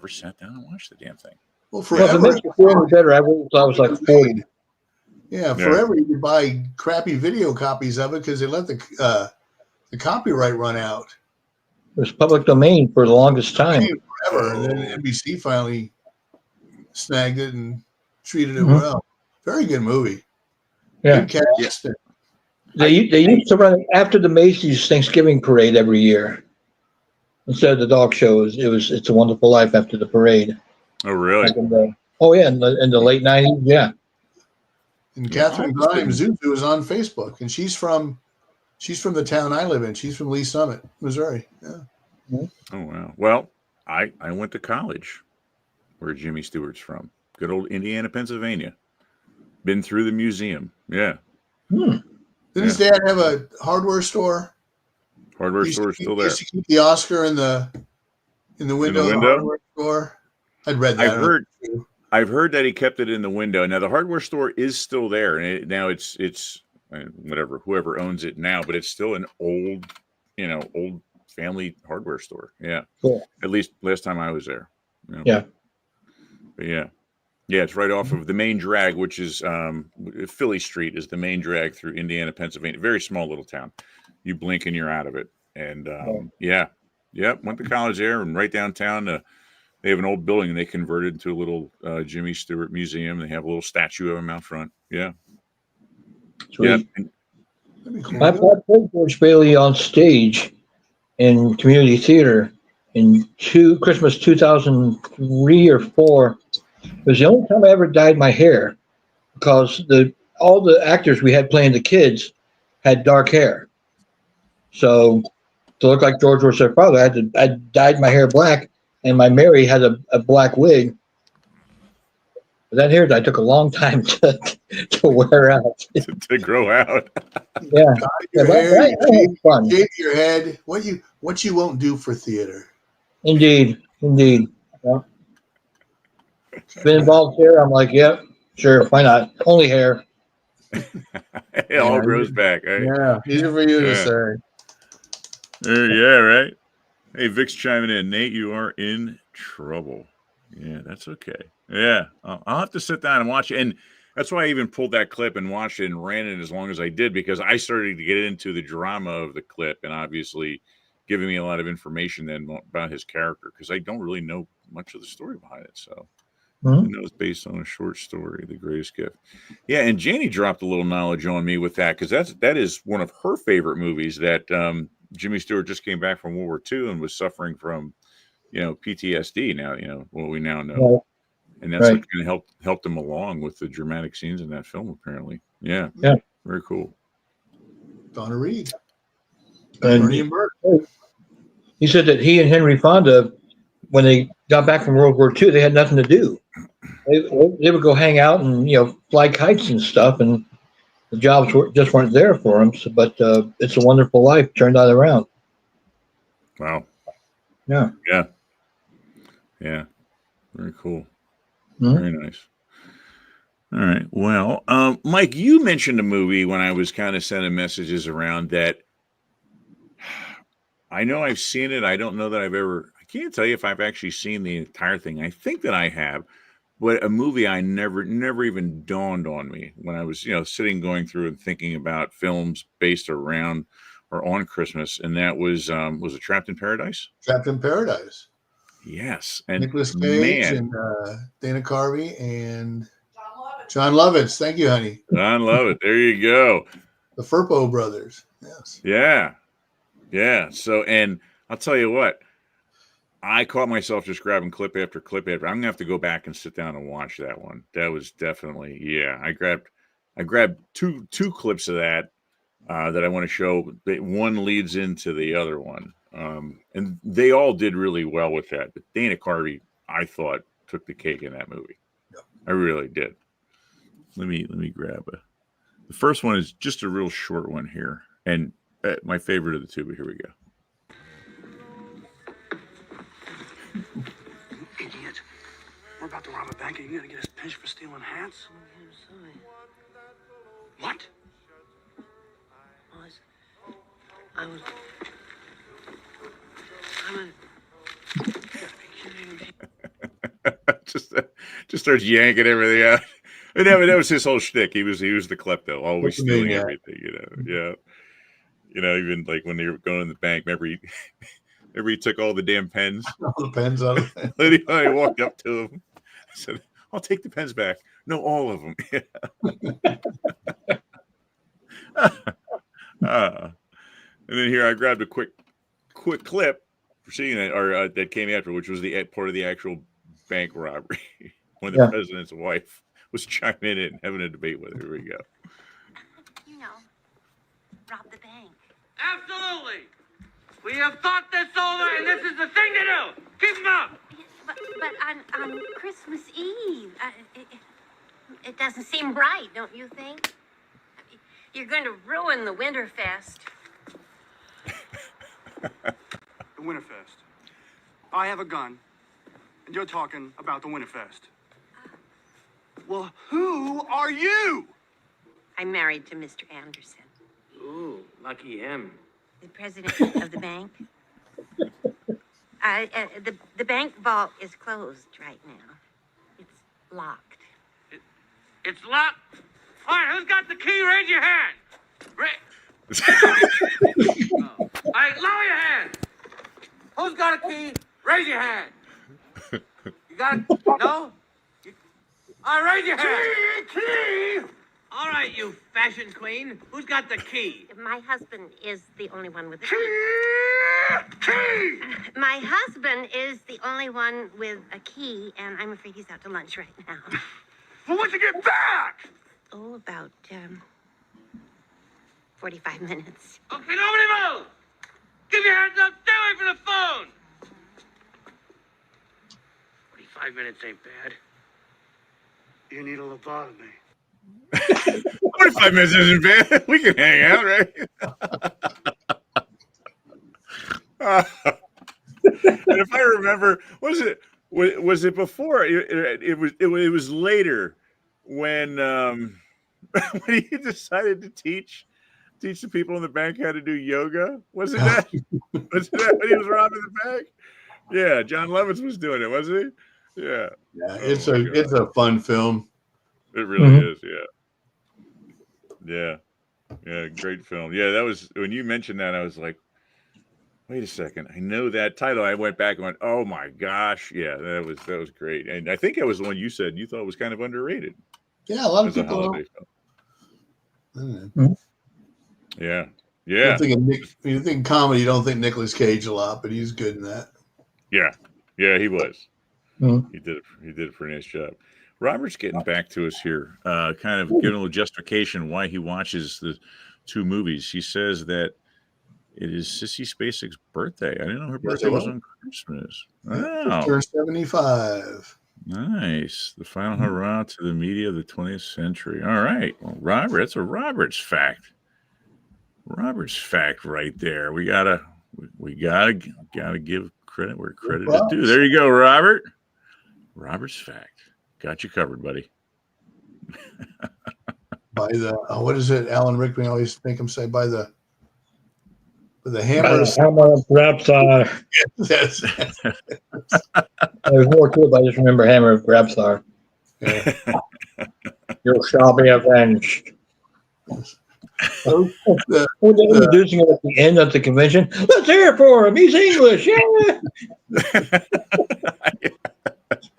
sat down and watched the damn thing. Well, Well, if it forever. makes you feel any better, I waited until I was like 40. Yeah, forever you could buy crappy video copies of it because they let the copyright run out. It was public domain for the longest time. Forever. And then NBC finally snagged it and treated it Mhm. well. Very good movie. Yeah. Good cast. They used to run it after the Macy's Thanksgiving parade every year. Instead of the dog show, It's a Wonderful Life after the parade. Oh, really? Oh yeah, in the late 90s, yeah. And Catherine Grimes, Zuzu, is on Facebook, and she's from the town I live in. She's from Lee Summit, Missouri. Yeah. Oh, wow. Well, I went to college where Jimmy Stewart's from. Good old Indiana, Pennsylvania. Been through the museum. Yeah. Didn't his dad have a hardware store? Hardware store is still there. Used to keep the Oscar in the window of the hardware store. I'd read that. I've heard that he kept it in the window. Now the hardware store is still there, and now it's whatever, whoever owns it now, but it's still an old family hardware store. Yeah. Cool. At least last time I was there. Yeah. But yeah, it's right off of the main drag, which is Philly Street is the main drag through Indiana, Pennsylvania. Very small little town. You blink and you're out of it. And went to college there and right downtown. They have an old building and they converted into a little Jimmy Stewart museum. They have a little statue of him out front. Yeah. Sweet. Yeah. I played George Bailey on stage in community theater in Christmas 2003 or 4. It was the only time I ever dyed my hair because all the actors we had playing the kids had dark hair. So to look like George was their father. I dyed my hair black, and my Mary had a black wig. But that hair dye took a long time to wear out. to grow out. Yeah, Your but hair, I had fun. shave your head. What you won't do for theater. Indeed. Yeah. Been involved here. I'm like, yep, sure, why not? Only hair. It all grows back. Right? Yeah, easy for you to Yeah. say. Yeah, right. Hey, Vic's chiming in. Nate, you are in trouble. Yeah, that's okay. Yeah, I'll have to sit down and watch it. And that's why I even pulled that clip and watched it and ran it as long as I did, because I started to get into the drama of the clip and obviously giving me a lot of information then about his character, because I don't really know much of the story behind it. So I know it's based on a short story, The Greatest Gift. Yeah, and Janie dropped a little knowledge on me with that, because that is one of her favorite movies. That Jimmy Stewart just came back from World War II and was suffering from, PTSD. Now, what we now know. Right. And that's what kind of helped him along with the dramatic scenes in that film, apparently. Yeah. Very cool. Donna Reed. And Bernie and Bert. he said that he and Henry Fonda, when they got back from World War II, they had nothing to do. They would go hang out and fly kites and stuff, and the jobs just weren't there for them. So, but It's a Wonderful Life turned that around. Wow. Yeah. Very cool. Mhm. Very nice. All right. Well, Mike, you mentioned a movie when I was kind of sending messages around that I know I've seen it. I don't know that I can't tell you if I've actually seen the entire thing. I think that I have, but a movie I never even dawned on me when I was, sitting going through and thinking about films based around or on Christmas. And that was it Trapped in Paradise? Trapped in Paradise. Yes. And Nicolas Cage and Dana Carvey and John Lovitz. Thank you, honey. John Lovitz. There you go. The Firpo brothers. Yes. Yeah. So, and I'll tell you what, I caught myself just grabbing clip after clip after. I'm gonna have to go back and sit down and watch that one. That was definitely, I grabbed two clips of that that I want to show. One leads into the other one. And they all did really well with that. But Dana Carvey, I thought, took the cake in that movie. Yeah. I really did. Let me grab the first one is just a real short one here, and my favorite of the two. But here we go. Idiot. We're about to rob a bank and you're gonna get us pinched for stealing hats? What? Just starts yanking everything out. And that was his whole shtick. He was the klepto, always stealing everything. Yeah. Even like when they were going in the bank, remember he took all the damn pens. All the pens out of it. I walked up to him. I said, "I'll take the pens back." No, all of them. And then here I grabbed a quick clip for seeing it, or that came after, which was the part of the actual bank robbery when the president's wife was chiming in and having a debate with her. Here we go. Rob the bank. Absolutely. We have thought this over, and this is the thing to do. Keep them up. But on Christmas Eve, it doesn't seem right, don't you think? You're going to ruin the Winterfest. The Winterfest. I have a gun, and you're talking about the Winterfest. Well, who are you? I'm married to Mr. Anderson, Ooh, lucky him. the president of the bank. The bank vault is closed right now. It's locked. It's locked. All right, who's got the key? Raise your hand. All right, lower your hand. Who's got a key? Raise your hand. You got it? No? All right, raise your hand. Key. All right, you fashion queen. Who's got the key? My husband is the only one with the Key. Key. My husband is the only one with a key, and I'm afraid he's out to lunch right now. Well, once you get back. Oh, about 45 minutes. Okay, nobody move. Keep your hands up. Stay away from the phone. 45 minutes ain't bad. You need a lobotomy. 45 minutes isn't bad. We can hang out, right? And if I remember, was it before? It was later when when he decided to teach the people in the bank how to do yoga. Was it that? Was it that when he was robbing the bank? Yeah, John Lovitz was doing it, wasn't he? Yeah. Yeah, Oh, it's a fun film. It really is. Yeah. Great film. Yeah, that was when you mentioned that. I was like, wait a second. I know that title. I went back and went, oh my gosh. Yeah, that was great. And I think that was the one you said you thought was kind of underrated. Yeah, a lot of as a people holiday don't. film. Yeah. When you think comedy, you don't think Nicolas Cage a lot, but he's good in that. Yeah, he was. Mhm. He did a pretty nice job. Robert's getting back to us here, kind of giving a little justification why he watches the two movies. He says that it is Sissy Spacek's birthday. I didn't know her birthday was on Christmas. Yeah, she turned 75. Nice. The final hurrah to the media of the 20th century. All right. Well, Robert, that's a Robert's fact. Robert's fact right there. We gotta give credit where credit is due. There you go, Robert. Robert's fact. Got you covered, buddy. By the what is it? Alan Rickman always make him say by the hammer. Hammer of Grabsar. Yes. There's more to it, but I just remember Hammer of Grabsar. Yeah. You shall be avenged. When they're introducing it at the end of the convention, let's hear it for him. He's English. Yeah.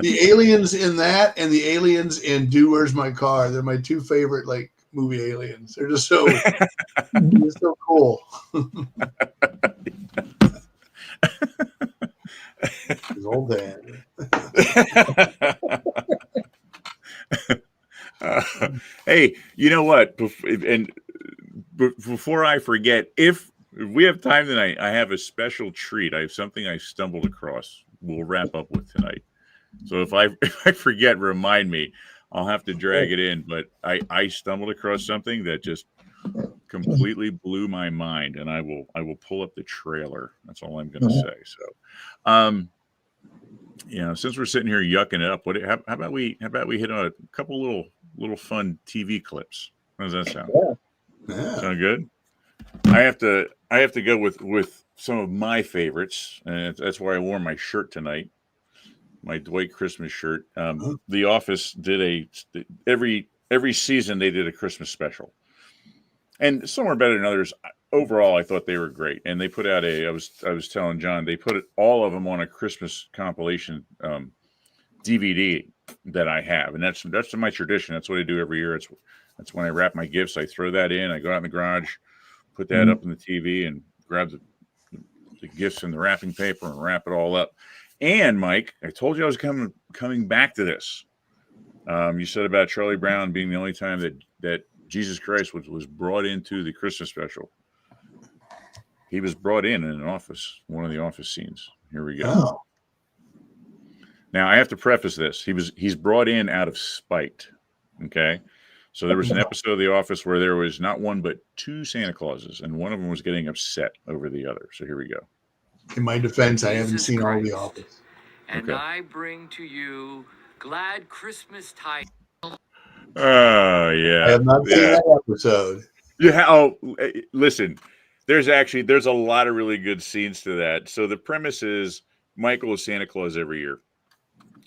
The aliens in that and the aliens in Do Where's My Car? They're my two favorite movie aliens. They're just so they're so cool. His old dad. Hey, you know what? Before I forget, if we have time tonight, I have a special treat. I have something I stumbled across. We'll wrap up with tonight. So if I forget, remind me. I'll have to drag it in. But I stumbled across something that just completely blew my mind, and I will pull up the trailer. That's all I'm going to say. So, since we're sitting here yucking it up, how about we hit on a couple little fun TV clips? How does that sound? Yeah. Sound good? I have to go with some of my favorites, and that's why I wore my shirt tonight. My Dwight Christmas shirt. The Office did every season they did a Christmas special, and some are better than others. Overall, I thought they were great, and they put out I was telling John, they put all of them on a Christmas compilation DVD that I have, and that's my tradition. That's what I do every year. That's when I wrap my gifts. I throw that in. I go out in the garage, put that up in the TV, and grab the gifts in the wrapping paper and wrap it all up. And Mike, I told you I was coming back to this. You said about Charlie Brown being the only time that Jesus Christ was brought into the Christmas special. He was brought in an office, one of the office scenes. Here we go. Oh. Now I have to preface this. He's brought in out of spite. Okay. So there was an episode of The Office where there was not one but two Santa Clauses, and one of them was getting upset over the other. So here we go. In my defense, I haven't seen all The Office. And I bring to you glad Christmas tidings. Oh yeah. I have not seen that episode. Listen. There's a lot of really good scenes to that. So the premise is Michael is Santa Claus every year,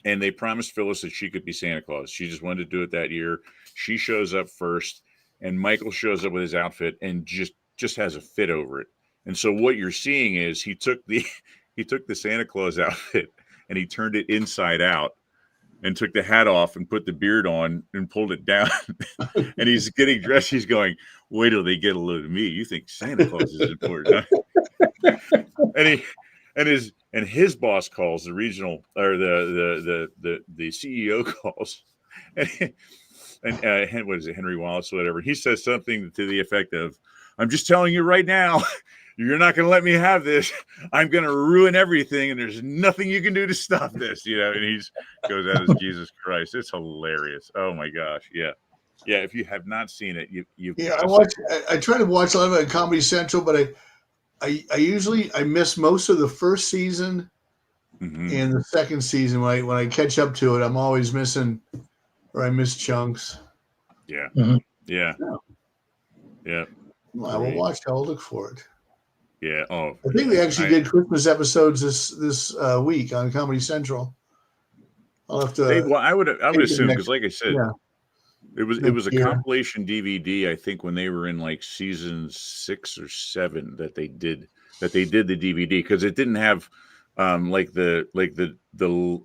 and they promised Phyllis that she could be Santa Claus. She just wanted to do it that year. She shows up first, and Michael shows up with his outfit and just has a fit over it. And so what you're seeing is he took the Santa Claus outfit and he turned it inside out and took the hat off and put the beard on and pulled it down. And he's getting dressed. He's going, wait till they get a load of me. You think Santa Claus is important, huh? and his boss calls, the regional or the CEO calls, and what is it, Henry Wallace or whatever. He says something to the effect of, I'm just telling you right now, You're not going to let me have this. I'm going to ruin everything, and there's nothing you can do to stop this. And he goes out as Jesus Christ. It's hilarious. Oh my gosh, yeah. If you have not seen it, you I try to watch a lot of it on Comedy Central, but I usually miss most of the first season and the second season. When I catch up to it, I'm always missing, or I miss chunks. Yeah. Mhm. Yeah. I will watch. I'll look for it. Yeah. Oh, I think they actually did Christmas episodes this week on Comedy Central. I'll have to. I would assume, because, like I said, it was a year. compilation DVD. I think when they were in like season 6 or 7 that they did the DVD, because it didn't have like the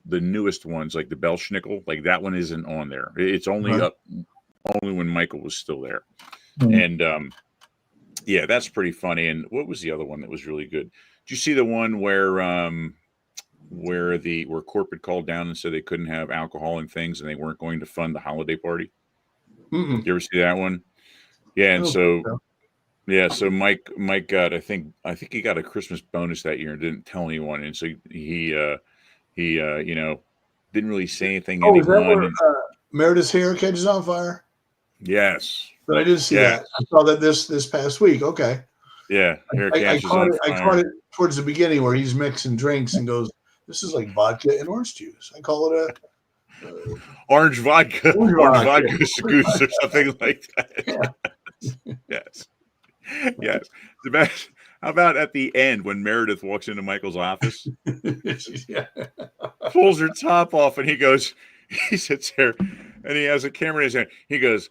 newest ones, like the Belschnickel, like that one isn't on there. It's only up only when Michael was still there, and yeah, that's pretty funny. And what was the other one that was really good? Did you see the one where corporate called down and said they couldn't have alcohol and things, and they weren't going to fund the holiday party? You ever see that one? Yeah, and so Mike got I think he got a Christmas bonus that year and didn't tell anyone, and so he didn't really say anything. Oh, is that where Meredith's hair catches on fire? Yes, but I didn't see that. I saw that this past week. Okay. Yeah, I caught it towards the beginning where he's mixing drinks and goes, "This is like vodka and orange juice." I call it orange vodka, orange vodka goose or something like that. Yes. The best. How about at the end when Meredith walks into Michael's office, pulls her top off, and he sits there, and he has a camera in his hand. He goes,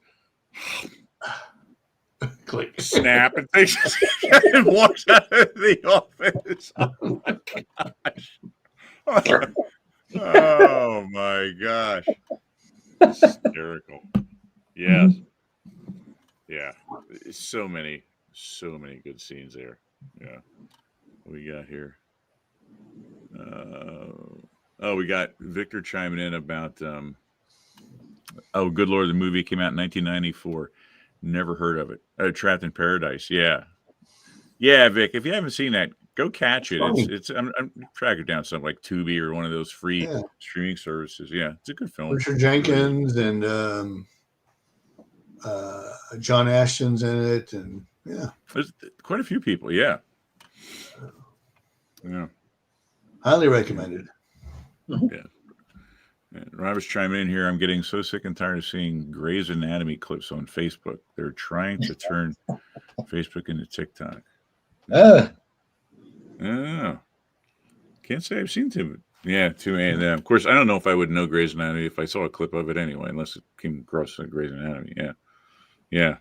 click, snap, and takes and walks out of the office. Oh my gosh! Oh my gosh! Hysterical. Yes. Yeah. So many good scenes there. Yeah. What we got here? We got Victor chiming in about oh, good Lord, the movie came out in 1994. Never heard of it. Trapped in Paradise. Yeah, Vic, if you haven't seen that, go catch it. It's I'm tracking down something like Tubi or one of those free streaming services. Yeah, it's a good film. Richard Jenkins and John Ashton's in it, and there's quite a few people. Yeah. Highly recommended. Yeah. Robert's chiming in here. I'm getting so sick and tired of seeing Grey's Anatomy clips on Facebook. They're trying to turn Facebook into TikTok. Oh. Can't say I've seen too. Yeah, too many of them. Of course, I don't know if I would know Grey's Anatomy if I saw a clip of it anyway, unless it came across Grey's Anatomy. Yeah.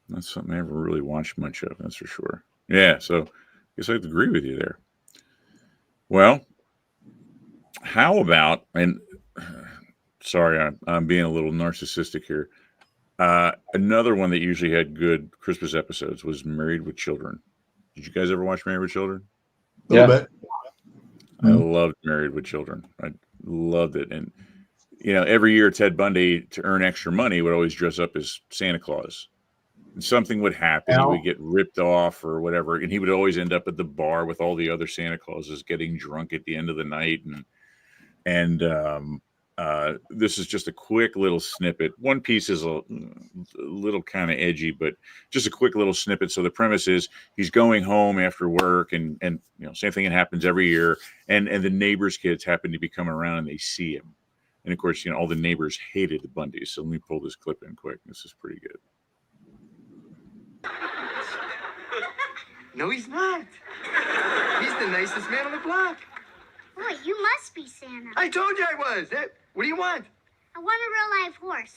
That's something I never really watched much of, that's for sure. Yeah, so I guess I'd agree with you there. Well, how about, and sorry, I'm being a little narcissistic here. Another one that usually had good Christmas episodes was Married with Children. Did you guys ever watch Married with Children? A little bit. I loved Married with Children. I loved it. And, every year Ted Bundy, to earn extra money, would always dress up as Santa Claus. And something would happen. He would get ripped off or whatever. And he would always end up at the bar with all the other Santa Clauses getting drunk at the end of the night. And this is just a quick little snippet. One piece is a little kind of edgy, but just a quick little snippet. So the premise is he's going home after work, and same thing that happens every year. And the neighbors' kids happen to be coming around and they see him. And of course, all the neighbors hated the Bundys. So let me pull this clip in quick. This is pretty good. No, he's not. He's the nicest man on the block. Boy, you must be Santa. I told you I was. What do you want? I want a real live horse.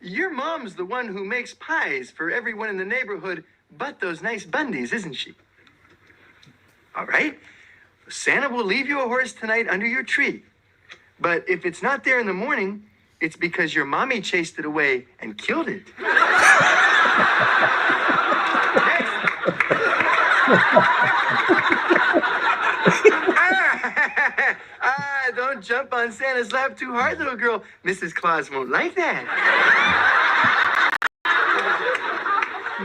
Your mom's the one who makes pies for everyone in the neighborhood but those nice Bundys, isn't she? All right. Santa will leave you a horse tonight under your tree. But if it's not there in the morning, it's because your mommy chased it away and killed it. Don't jump on Santa's lap too hard, little girl. Mrs. Claus won't like that.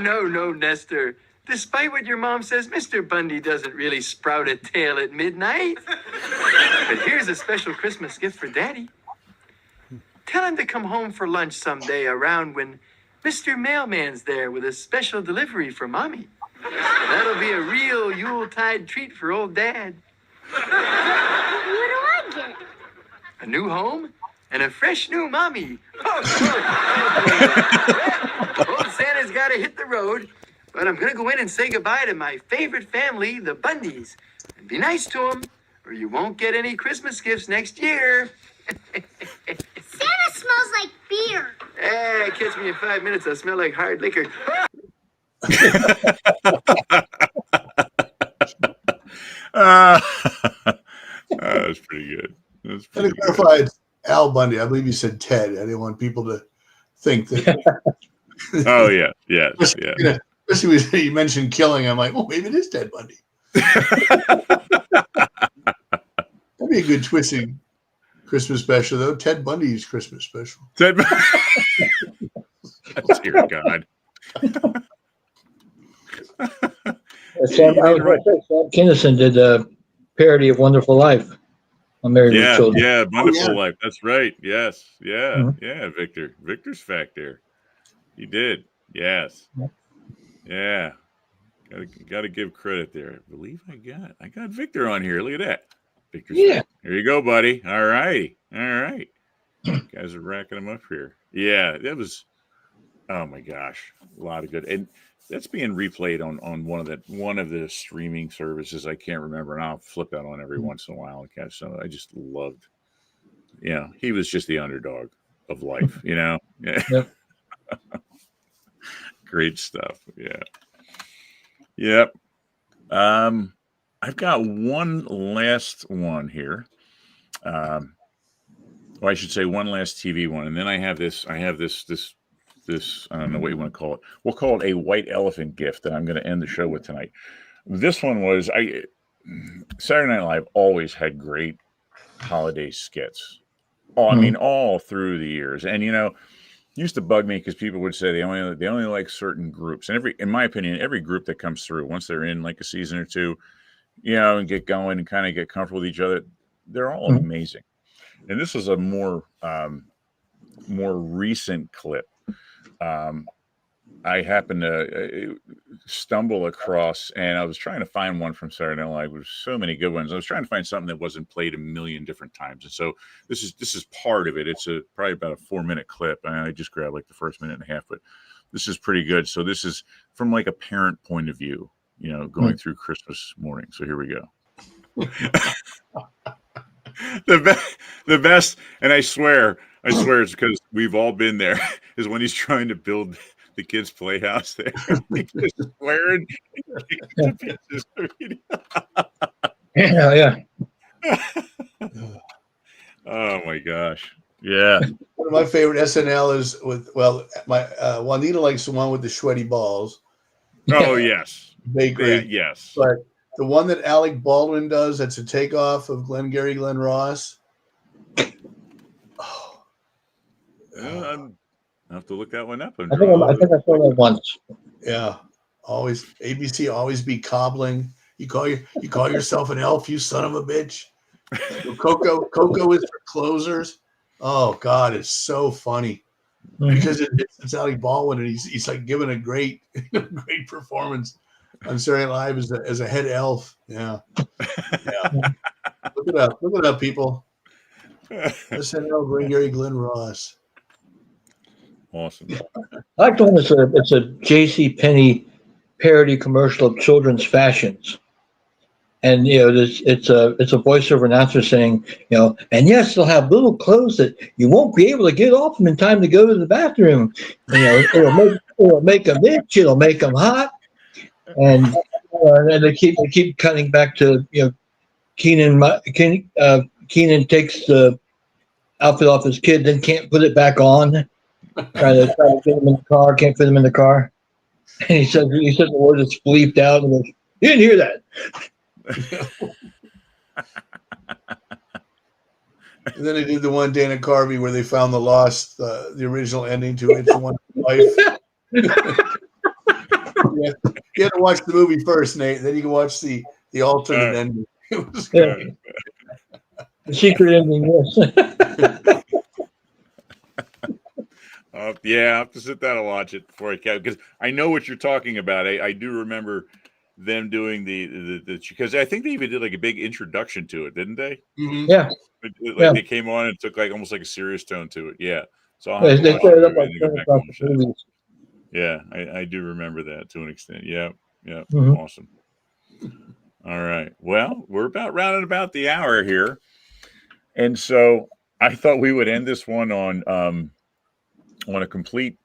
No, Nestor. Despite what your mom says, Mr. Bundy doesn't really sprout a tail at midnight. But here's a special Christmas gift for Daddy. Tell him to come home for lunch someday around when Mr. Mailman's there with a special delivery for Mommy. That'll be a real Yuletide treat for old Dad. What do I get? A new home and a fresh new Mommy. Old Santa's got to hit the road, but I'm going to go in and say goodbye to my favorite family, the Bundys. And be nice to them, or you won't get any Christmas gifts next year. Santa smells like beer. Hey, catch me in 5 minutes. I smell like hard liquor. That's pretty good. That's And to pretty good. clarify, it's Al Bundy. I believe you said Ted. I didn't want people to think that. Oh yeah, yeah, yeah. Especially when you mentioned killing. I'm like, oh, maybe it is Ted Bundy. That'd be a good twisting Christmas special, though. Ted Bundy's Christmas special. Ted. Dear God. Sam Kinison did a parody of Wonderful Life on Married with Yeah, Children. yeah, Wonderful yeah. Life. That's right. Yes, yeah, Mhm. yeah. Victor, Victor's fact there. He did. Yes. Yeah. Got to give credit there. I believe I got Victor on here. Look at that. Victor's Yeah. fact. Here you go, buddy. All righty. All right. Guys are racking them up here. Yeah, that was. Oh my gosh, a lot of good, and that's being replayed on one of the streaming services. I can't remember, and I'll flip that on every once in a while. Okay, so I just loved. He was just the underdog of life. Yeah. Yep. Great stuff. Yeah. Yep. I've got one last one here. Or I should say one last TV one, and then I have this. I don't know what you want to call it. We'll call it a white elephant gift that I'm going to end the show with tonight. This one was Saturday Night Live always had great holiday skits. I mean, all through the years, and it used to bug me because people would say they only like certain groups, and in my opinion, every group that comes through, once they're in like a season or two, and get going and kind of get comfortable with each other, they're all amazing. And this is a more recent clip. I happened to stumble across, and I was trying to find one from Saturday Night Live. There's so many good ones. I was trying to find something that wasn't played a million different times, and so this is part of it. It's probably about a 4-minute clip, and I just grabbed like the first minute and a half, but this is pretty good. So this is from like a parent point of view, going through Christmas morning. So here we go. The best, and I swear it's because we've all been there, is when he's trying to build the kids' playhouse there. Just swearing. Yeah. Oh my gosh. Yeah. One of my favorite SNL is with my Juanita likes the one with the sweaty balls. Oh yes. Bakery. Yes. But the one that Alec Baldwin does, that's a takeoff of Glengarry Glen Ross. I'll have to look that one up. I think I saw that once. Yeah. Always ABC always be cobbling. You call yourself an elf, you son of a bitch. Coco is for closers. Oh God, it's so funny. Because it's Alec Baldwin, and he's like giving a great performance on Saturday Night Live as a head elf. Yeah. Look it up, people. SNL Glengarry Glen Ross. Awesome. I like the one it's a J.C. Penney parody commercial of children's fashions, and it's a voiceover announcer saying, and yes, they'll have little clothes that you won't be able to get off them in time to go to the bathroom. It'll make them itch. It'll make them hot, and they keep cutting back to Keenan takes the outfit off his kid, then can't put it back on. Try to get him in the car, can't fit him in the car. And he said the word is bleeped out, and goes, you didn't hear that. And then they did the one Dana Carvey where they found the original ending to It's a Wonderful Life. You have to watch the movie first, Nate. Then you can watch the alternate ending. It was Yeah. great. The secret ending, yes. Yeah, I have to sit down and watch it before I can, because I know what you're talking about. I do remember them doing the because I think they even did like a big introduction to it, didn't they? Mhm. Yeah. They came on and took like almost like a serious tone to it. Yeah. So I'll They have to watch set it the up movie like and then go back across and watch the that. movies. Yeah, I do remember that to an extent. Yeah, yeah, Mhm. awesome. All right. Well, we're about rounding about the hour here, and so I thought we would end this one on a complete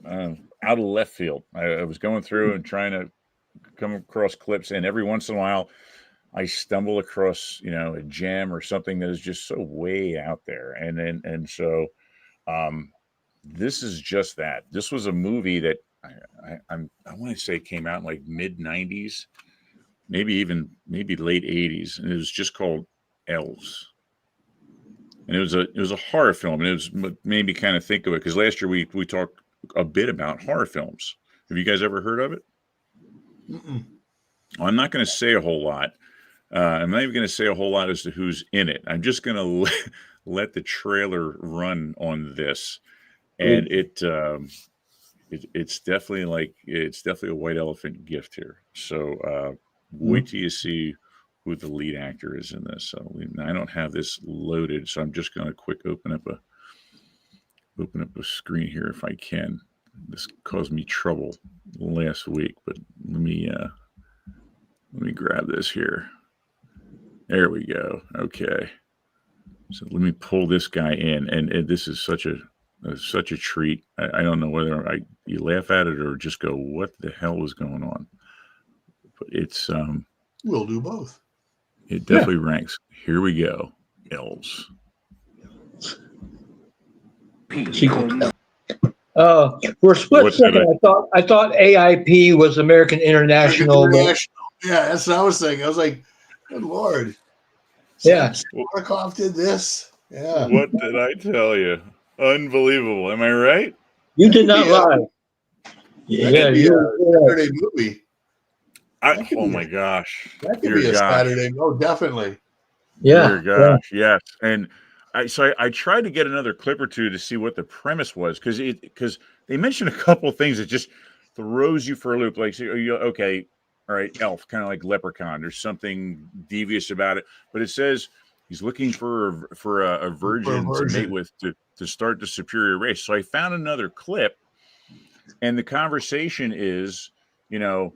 out of left field. I was going through and trying to come across clips, and every once in a while, I stumble across a gem or something that is just so way out there, and so this is just that. This was a movie that I want to say came out in like mid 90s, maybe late 80s, and it was just called Elves. And it was a horror film, and it was made me kind of think of it because last year we talked a bit about horror films. Have you guys ever heard of it? Mm-mm. Well, I'm not going to say a whole lot. I'm not even going to say a whole lot as to who's in it. I'm just going to let the trailer run on this, and it's definitely a white elephant gift here. So wait till you see who the lead actor is in this. So I don't have this loaded, so I'm just going to quick open up a screen here if I can. This caused me trouble last week, but let me grab this here. There we go. Okay. So let me pull this guy in, and this is such a treat. I don't know whether you laugh at it or just go, what the hell is going on? But it's We'll do both. It definitely ranks. Here we go. Elves. For a split second, I thought AIP was American International. Yeah, that's what I was thinking. I was like, good Lord. Yeah. Markov did this. Yeah. What did I tell you? Unbelievable. Am I right? You did not lie. Yeah, Saturday movie. Oh my gosh. That could be a Saturday. Oh, definitely. Yeah. Dear gosh, yes. And I tried to get another clip or two to see what the premise was, because they mentioned a couple of things that just throws you for a loop. Like, okay, all right, elf, kind of like Leprechaun. There's something devious about it, but it says he's looking for a virgin to mate with to start the superior race. So I found another clip, and the conversation is, well,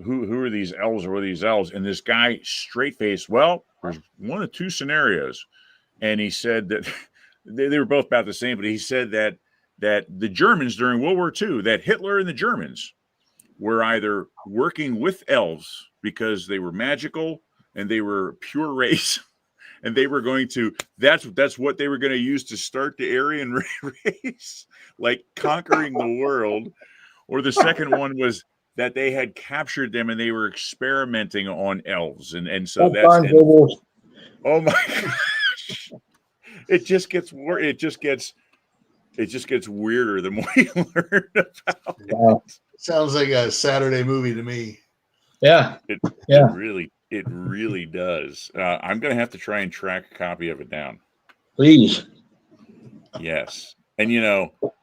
who are these elves, or what are these elves? And this guy, straight face, well, there's one of two scenarios. And he said that they were both about the same, but he said that the Germans during World War II, that Hitler and the Germans were either working with elves because they were magical and they were pure race, and they were going to, that's what they were going to use to start the Aryan race, like conquering the world. Or the second one was that they had captured them and they were experimenting on elves. And so oh my gosh. It just gets weirder the more you learn about it. Sounds like a Saturday movie to me. Yeah. It really does. I'm going to have to try and track a copy of it down. Please. Yes. And,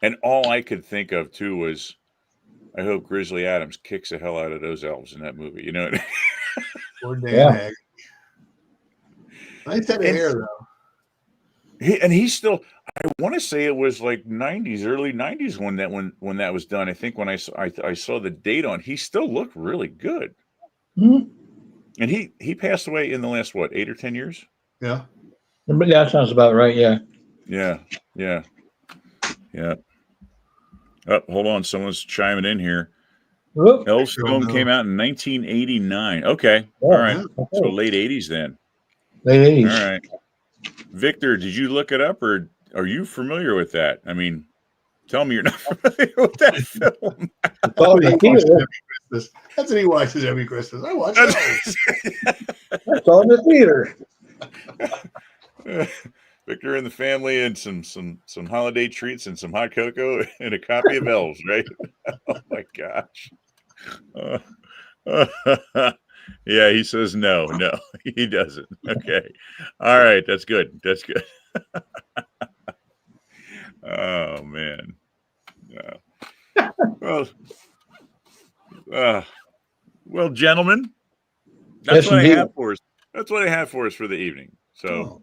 and all I could think of too was, I hope Grizzly Adams kicks the hell out of those elves in that movie. Poor Dan Hag. Nice head of hair, though. He's still, I want to say it was like 90s, early 90s when that was done. I think when I saw the date on, he still looked really good. Mm-hmm. And he passed away in the last, 8 or 10 years? Yeah. That sounds about right, yeah. Yeah. Oh, hold on. Someone's chiming in here. Whoop. Elves film came out in 1989. Okay. All right. So late 80s then. Late 80s. All right. Victor, did you look it up, or are you familiar with that? I mean, tell me you're not familiar with that film. That's what he watches every Christmas. I watch those. That's all in the theater. Victor and the family, and some holiday treats and some hot cocoa and a copy of Elves, right? Oh my gosh. Yeah, he says no, he doesn't. Okay. All right, that's good. That's good. Oh man. Well, gentlemen, that's Yes, what I indeed. have for us. That's what I have for us for the evening. So,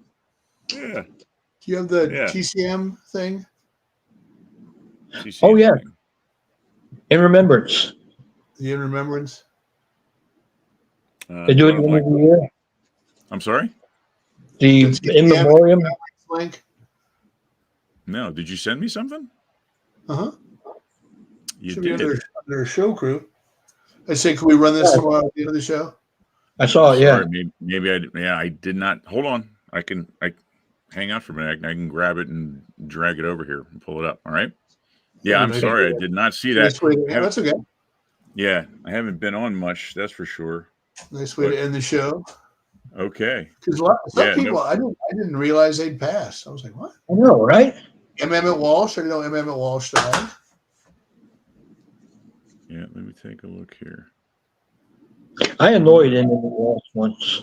yeah. Do you have the Yeah. TCM thing? Oh, yeah. thing. In remembrance. The In Remembrance? They do it at the end of the year. I'm sorry? The in memoriam. Link? No, did you send me something? Uh-huh. You Should did. be under show crew. I say, can we run this tomorrow at the end of the show? I saw it, yeah. Sorry, maybe I did not. Hold on. I hang out for a minute. I can grab it and drag it over here and pull it up. All right. Yeah, I'm sorry. I did not see that. Nice way to, that's okay. Yeah, I haven't been on much. That's for sure. Nice way to end the show. Okay. Because some people, I didn't realize they'd passed. I was like, what? I know, right? M. Emmett Walsh. I didn't know M. Emmett Walsh died. Yeah, let me take a look here. I annoyed him in the walls once.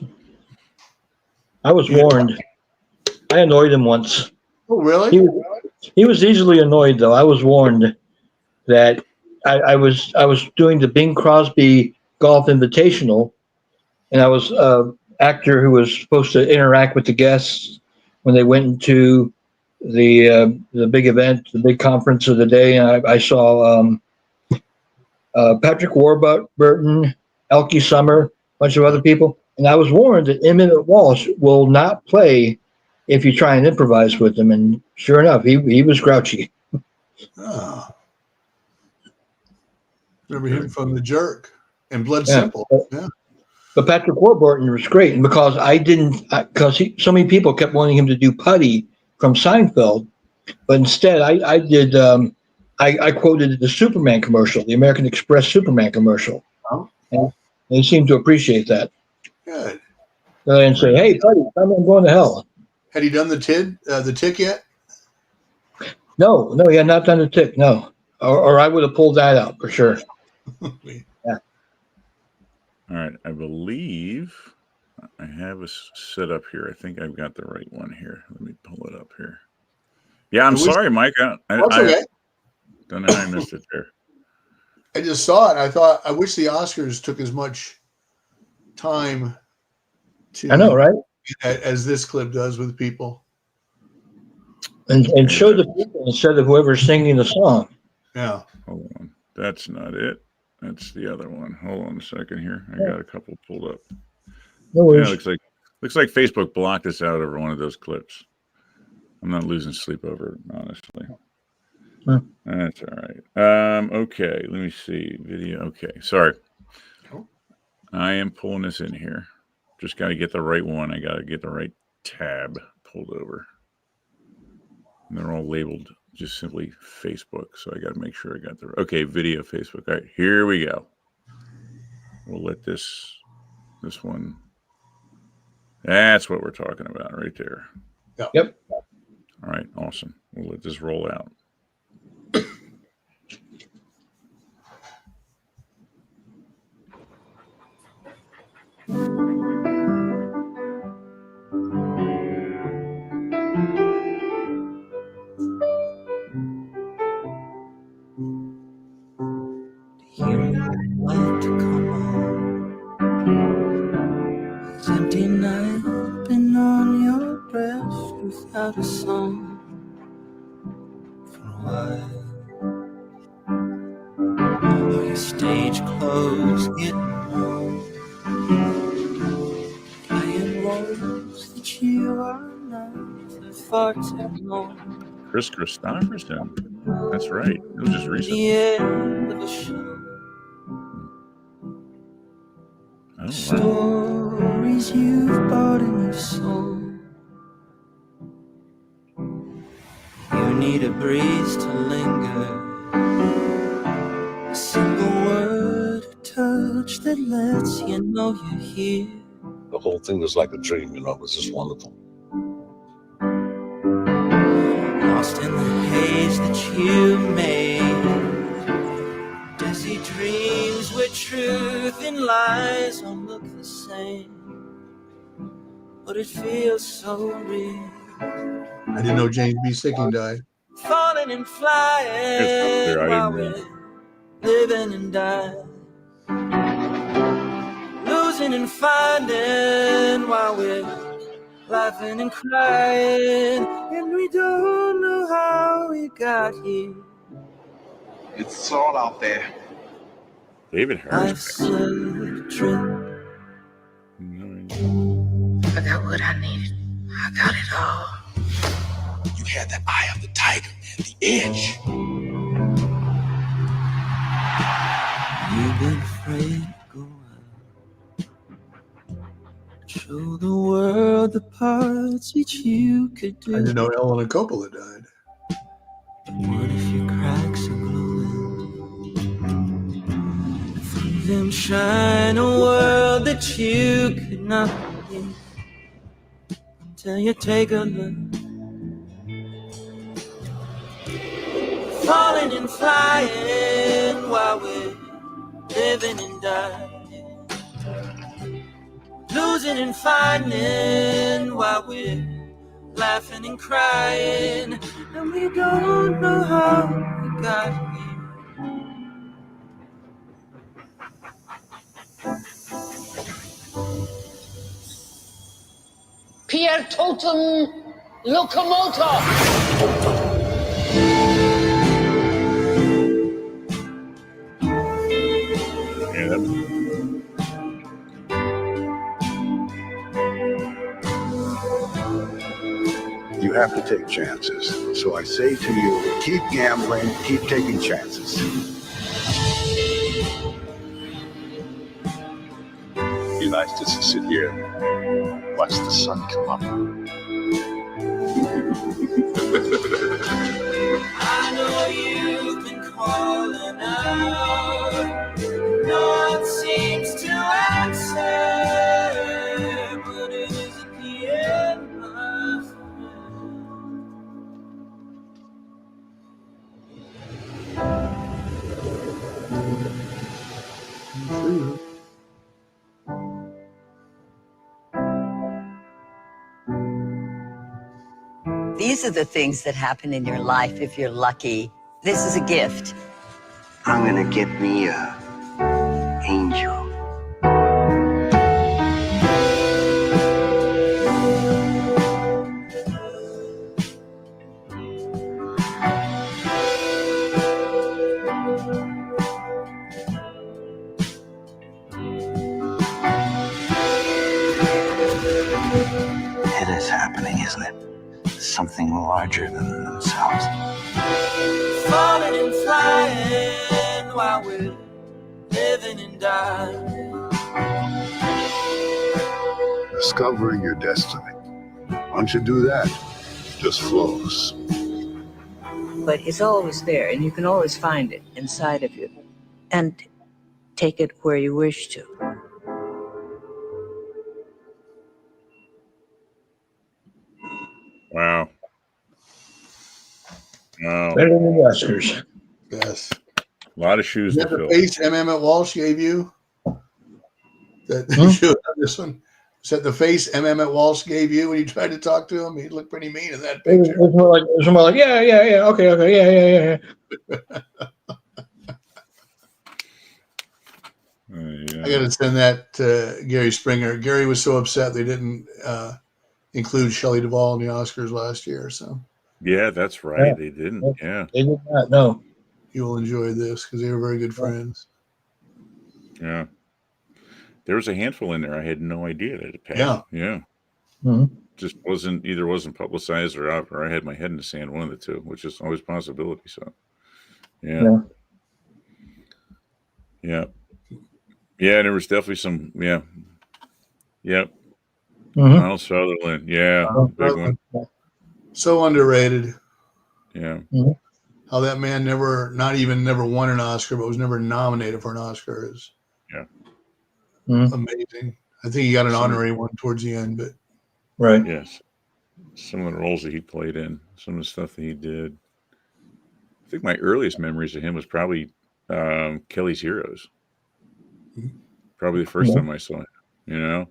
I was warned. I annoyed him once. Oh, really? He was easily annoyed, though. I was warned that I was doing the Bing Crosby Golf Invitational, and I was an actor who was supposed to interact with the guests when they went into the big event, the big conference of the day. And I saw Patrick Warburton, Elkie Summer, a bunch of other people, and I was warned that Emmett Walsh will not play if you try and improvise with him. And sure enough, he was grouchy. Oh. Remember him from The Jerk and Blood Simple. Yeah. But Patrick Warburton was great, and because so many people kept wanting him to do Putty from Seinfeld, but instead I did. I quoted the Superman commercial, the American Express Superman commercial, and they seemed to appreciate that. Good. And say, "Hey, Putty, I'm going to hell." Had he done the tick yet? No, he had not done the tick. No, or I would have pulled that out for sure. Yeah. All right, I believe I have a set up here. I think I've got the right one here. Let me pull it up here. Yeah, I'm sorry, Mike. That's okay. Don't know how I missed it there. I just saw it. And I wish the Oscars took as much time to. I know, right? As this clip does with people. And show the people instead of whoever's singing the song. Yeah. Hold on. That's not it. That's the other one. Hold on a second here. I got a couple pulled up. No worries. Yeah, looks like Facebook blocked us out over one of those clips. I'm not losing sleep over it, honestly. Huh. That's all right. Okay, let me see. Video. Okay, sorry. I am pulling this in here. Just got to get the right one. I got to get the right tab pulled over. And they're all labeled just simply Facebook. So I got to make sure I got okay, video Facebook. All right, here we go. We'll let this one. That's what we're talking about right there. Yep. All right, awesome. We'll let this roll out. Empty night, been on your breast without a song for a while. Oh, your stage clothes getting worn, playing roles that you are not for far too long. Chris Christopherson. That's right. It was just recent. The end of a show. Oh, wow. Stories you've bought and you've sold. You need a breeze to linger, a single word, a touch that lets you know you're here. The whole thing was like a dream, it was just wonderful. memories that you made. Dizzy dreams where truth and lies all look the same, but it feels so real. I didn't know James B. Sicking died. Falling and flying while we're living and dying. Losing and finding while we're laughing and crying. And we don't know how we got here. It's all out there. David Harris. Forgot what I needed. I got it all. You had the eye of the tiger, man, the edge. You've been afraid to go out. Show the world the parts which you could do. I didn't know Elena Coppola died. What if your cracks are glowing? Through them shine a world that you could not see. Until you take a look. Falling and flying while we're living and dying. Losing and finding while we're laughing and crying. And we don't know how we got here. Pierre Totem Locomotor. You have to take chances. So I say to you, keep gambling, keep taking chances. Be nice just to sit here and watch the sun come up. I know you've been calling out. No one seems to answer, but it isn't the end, my friend. These are the things that happen in your life if you're lucky. This is a gift. I'm gonna get me a angel. It is happening, isn't it? Something larger than themselves. Falling and flying while we're living and dying. Discovering your destiny. Once you do that, it just flows. But it's always there, and you can always find it inside of you. And take it where you wish to. Wow. Wow. Better than the Oscars. Yes. A lot of shoes Is to that the fill. face Emmett Walsh gave you? That show this one. Is that the face Emmett Walsh gave you when you tried to talk to him? He looked pretty mean in that It was, picture. it was more like, yeah, okay, yeah. I got to send that to Gary Springer. Gary was so upset they didn't include Shelley Duvall in the Oscars last year. So Yeah, that's right. Yeah. They didn't. Yeah. They did not know. you will enjoy this because they were very good friends. Yeah. There was a handful in there. I had no idea that it passed. Yeah. Yeah. Mhm. Just wasn't publicized or out, or I had my head in the sand, one of the two, which is always a possibility. So, yeah. Yeah. There was definitely some, Yep. Mhm. Miles Sutherland. Yeah. Big one. So underrated. Yeah. How that man never won an Oscar, but was never nominated for an Oscar is amazing. I think he got an honorary one towards the end, but Right. Yes. Some of the roles that he played in, some of the stuff that he did. I think my earliest memories of him was probably Kelly's Heroes. Probably the first time I saw him, and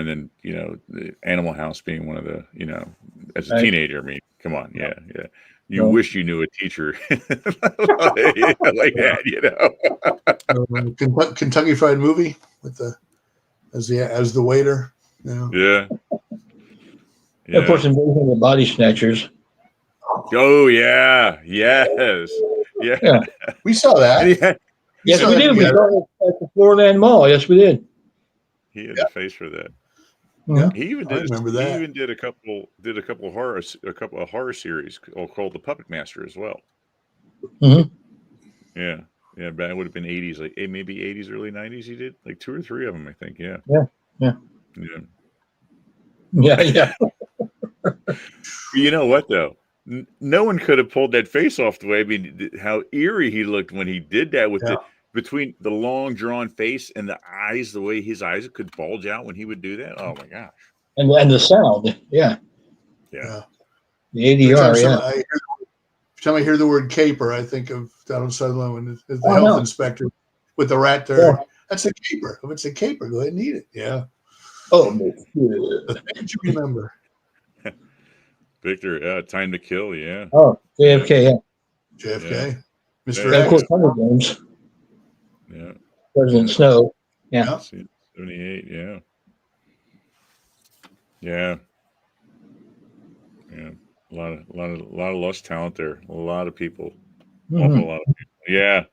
then, the Animal House being one of the, as a teenager, I mean, come on. Yeah. You wish you knew a teacher like that, Kentucky Fried Movie with as the waiter. Yeah. Of course, Invasion of the Body Snatchers. Oh yeah, yes, yeah. We saw that. Yes, we did. We saw it at the Floorland Mall. Yes, we did. He had the face for that. Yeah, he even did. Remember that. He even did a couple of horror series called The Puppet Master as well. Mm-hmm. Yeah, but it would have been 80s, like maybe 80s, early 90s. He did like 2 or 3 of them, I think. Yeah. You know what though? No one could have pulled that face off the way. I mean, how eerie he looked when he did that with between the long drawn face and the eyes, the way his eyes could bulge out when he would do that. Oh my gosh! And the sound, yeah. The ADR, Every time I hear the word caper, I think of Donald Sutherland as the health inspector with the rat there. Yeah. That's a caper. If it's a caper, go ahead and eat it. Yeah. Oh, the things you remember. Victor, Time to Kill, yeah. Oh, JFK, JFK. Mr. X. Of course, Hunger Games. Yeah. President Snow. Yeah. 78, yeah. Yeah. A lot of lost talent there. A lot of people. Awful lot of people. Yeah.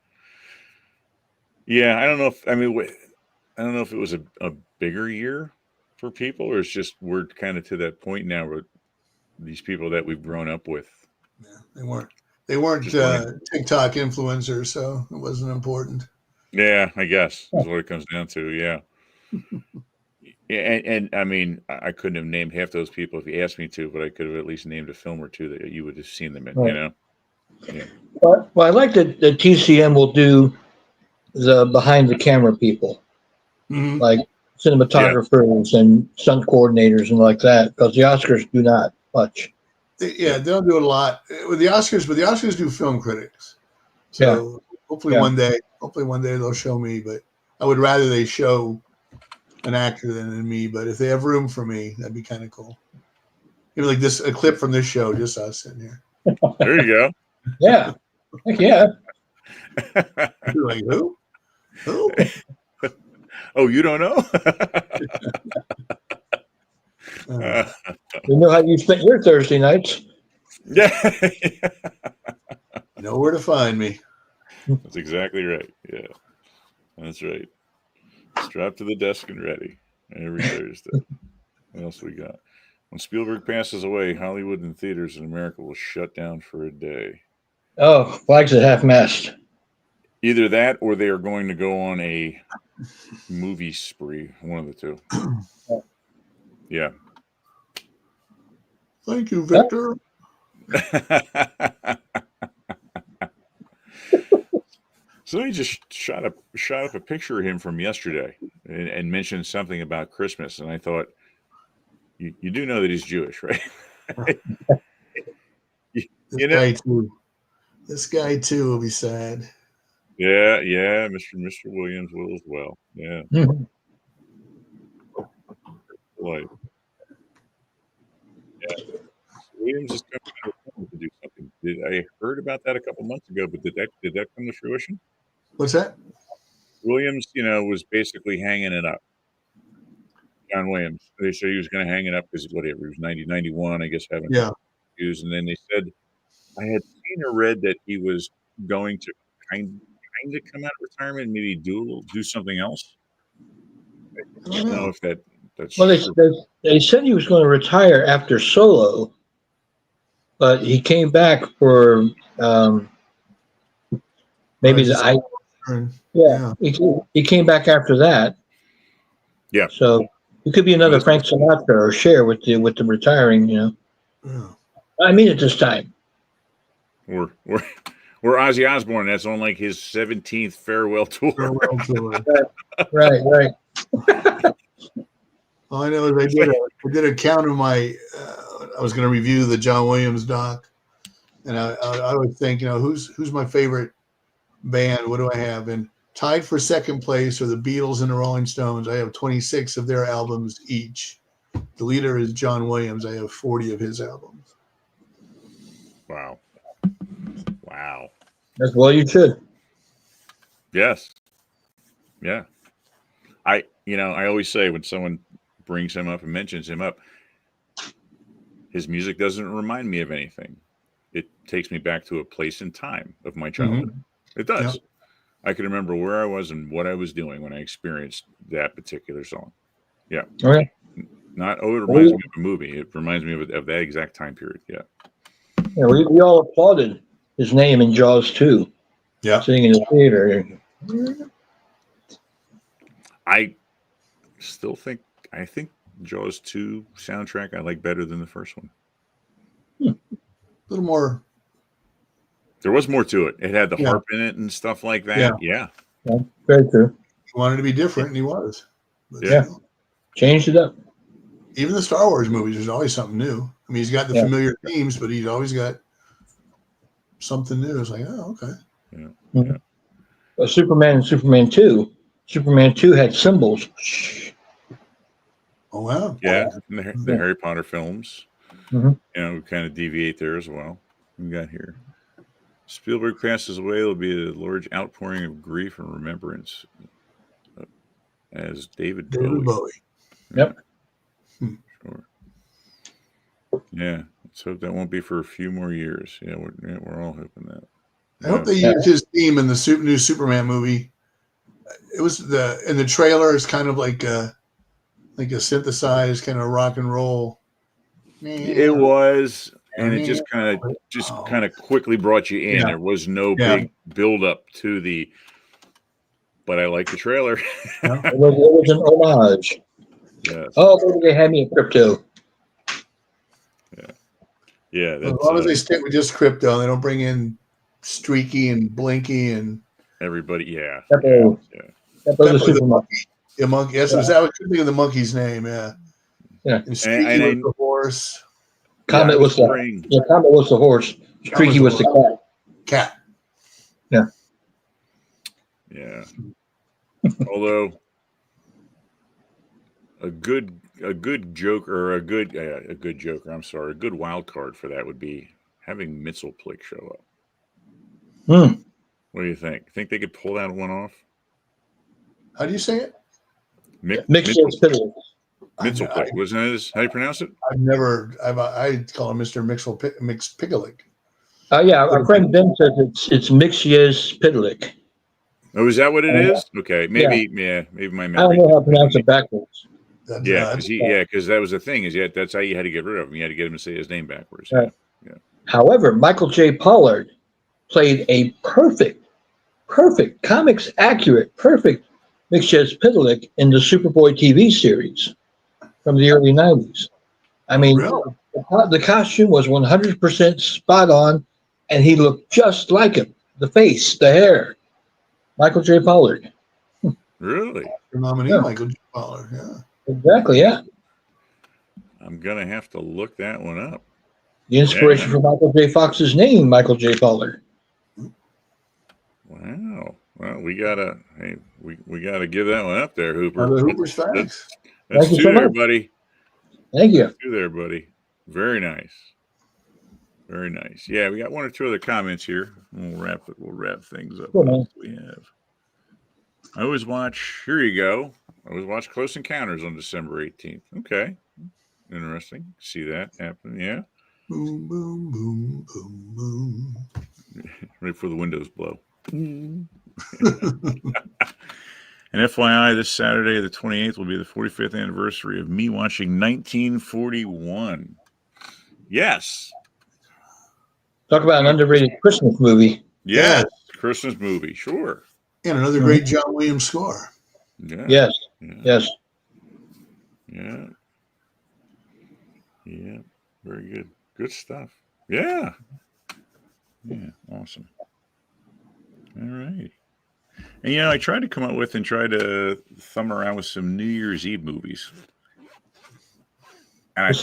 Yeah, I don't know if it was a bigger year for people, or it's just we're kind of to that point now where these people that we've grown up with. Yeah, they weren't TikTok influencers, so it wasn't important. Yeah, I guess is what it comes down to. Yeah. And I mean, I couldn't have named half those people if you asked me to, but I could have at least named a film or two that you would have seen them in, Yeah. Well, I like that the TCM will do the behind the camera people, like cinematographers and stunt coordinators and like that, because the Oscars do not much. They don't do it a lot with the Oscars, but the Oscars do film critics. So hopefully one day they'll show me, but I would rather they show an actor than me. But if they have room for me, that'd be kind of cool. Even like a clip from this show, just us sitting here. There you go. Yeah. Heck yeah. You're like, who? Oh, you don't know? You know how you spent your Thursday nights. Yeah. You know where to find me. That's exactly right. Yeah. That's right. Strapped to the desk and ready every Thursday. What else we got? When Spielberg passes away, Hollywood and theaters in America will shut down for a day. Oh, flags at half-mast. Either that or they are going to go on a movie spree. One of the two. Yeah. Thank you, Victor. Somebody just shot up a picture of him from yesterday and mentioned something about Christmas, and I thought, you do know that he's Jewish, right? This guy too will be sad. Yeah, Mr. Williams will as well. Yeah. Boy. Yeah. Williams is coming to do something. I heard about that a couple months ago, but did that come to fruition? What's that? Williams, was basically hanging it up. John Williams. They said he was going to hang it up because he was 90, 91, I guess, having issues. And then they said, I had seen or read that he was going to kind of come out of retirement and maybe do something else. I don't know if that's well, they said he was going to retire after Solo, but he came back for maybe he came back after that. Yeah. So it could be another Frank Sinatra or Cher with the retiring. I mean it this time. Or Ozzy Osbourne. That's on like his 17th farewell tour. Right. All I know is I did a count of my. I was going to review the John Williams doc, And I would think, who's my favorite band? What do I have? And tied for second place are the Beatles and the Rolling Stones. I have 26 of their albums each. The leader is John Williams. I have 40 of his albums. Wow. Wow. That's well, you should. Yes. Yeah. I always say when someone brings him up and mentions him up, his music doesn't remind me of anything. It takes me back to a place and time of my childhood. Mm-hmm. It does. Yep. I can remember where I was and what I was doing when I experienced that particular song. Yeah. Okay. It reminds me of a movie. It reminds me of that exact time period. Yeah. Yeah, we all applauded his name in Jaws 2. Yeah. Sitting in the theater. I think Jaws 2 soundtrack I like better than the first one. A little more. There was more to it. It had the harp in it and stuff like that. Yeah. Very true. He wanted to be different, and he was. But changed it up. Even the Star Wars movies, there's always something new. I mean, he's got the familiar themes, but he's always got something new. It's like, oh, okay. Yeah. Mm-hmm. Superman and Superman 2. Superman 2 had symbols. Oh, wow. Yeah, the Harry Potter films. Mm-hmm. We kind of deviate there as well. We got here. Spielberg passes away. There'll be a large outpouring of grief and remembrance as David Bowie. Yep. Sure. Yeah. Let's hope that won't be for a few more years. Yeah, we're all hoping that. I hope they used his theme in the new Superman movie. It was in the trailer. It's kind of like a synthesized kind of rock and roll. It was, and it just kind of quickly brought you in. There was no big build up to the. But I like the trailer. It was an homage. Yes. Oh, maybe they had me in Crypto. Yeah. As long as they stick with just Crypto, they don't bring in Streaky and Blinky and everybody. Yeah. Peppo the monkey. Yeah, monkey. Yes, I couldn't think of the monkey's name. Yeah. Yeah. And Streaky was the horse. Comet was the Comet was the horse. Streaky was the cat. Yeah. Yeah. Although a good joker, a good wild card for that would be having Mxyzptlk show up. What do you think? Think they could pull that one off? How do you say it? Mxyzptlk. Mxyzptlk. Wasn't that how you pronounce it? I call him Mr. Mxyzptlk. Yeah, our friend Ben says it's Mxyzptlk. Oh, is that what it is? Okay, maybe my memory. I don't know how to pronounce it backwards. Because that was the thing that's how you had to get rid of him. You had to get him to say his name backwards. Right. Yeah. However, Michael J. Pollard played a perfect, comics accurate, perfect Mxyzptlk in the Superboy TV series from the early 90s. I mean, the costume was 100% spot on, and he looked just like him. The face, the hair. Michael J. Pollard. Really? Your nominee, Michael J. Pollard, yeah. Exactly, yeah. I'm going to have to look that one up. The inspiration for Michael J. Fox's name, Michael J. Pollard. Wow. Well, we gotta give that one up there, Hooper. The Hooper's facts. That's two there, buddy. Thank you. Two there, buddy. Very nice. Very nice. Yeah, we got one or two other comments here. We'll wrap things up. Cool, we have. I always watch. Here you go. I always watch Close Encounters on December 18th. Okay, interesting. See that happen? Yeah. Boom, boom, boom, boom, boom. Right before the windows blow. And FYI, this Saturday, the 28th, will be the 45th anniversary of me watching 1941. Yes. Talk about an underrated Christmas movie. Yes, Christmas movie, sure. And another great John Williams score. Yeah. Yes. Yes. Yeah. Yeah. Very good. Good stuff. Yeah. Yeah. Awesome. All right. And, I tried to come up with and try to thumb around with some New Year's Eve movies. And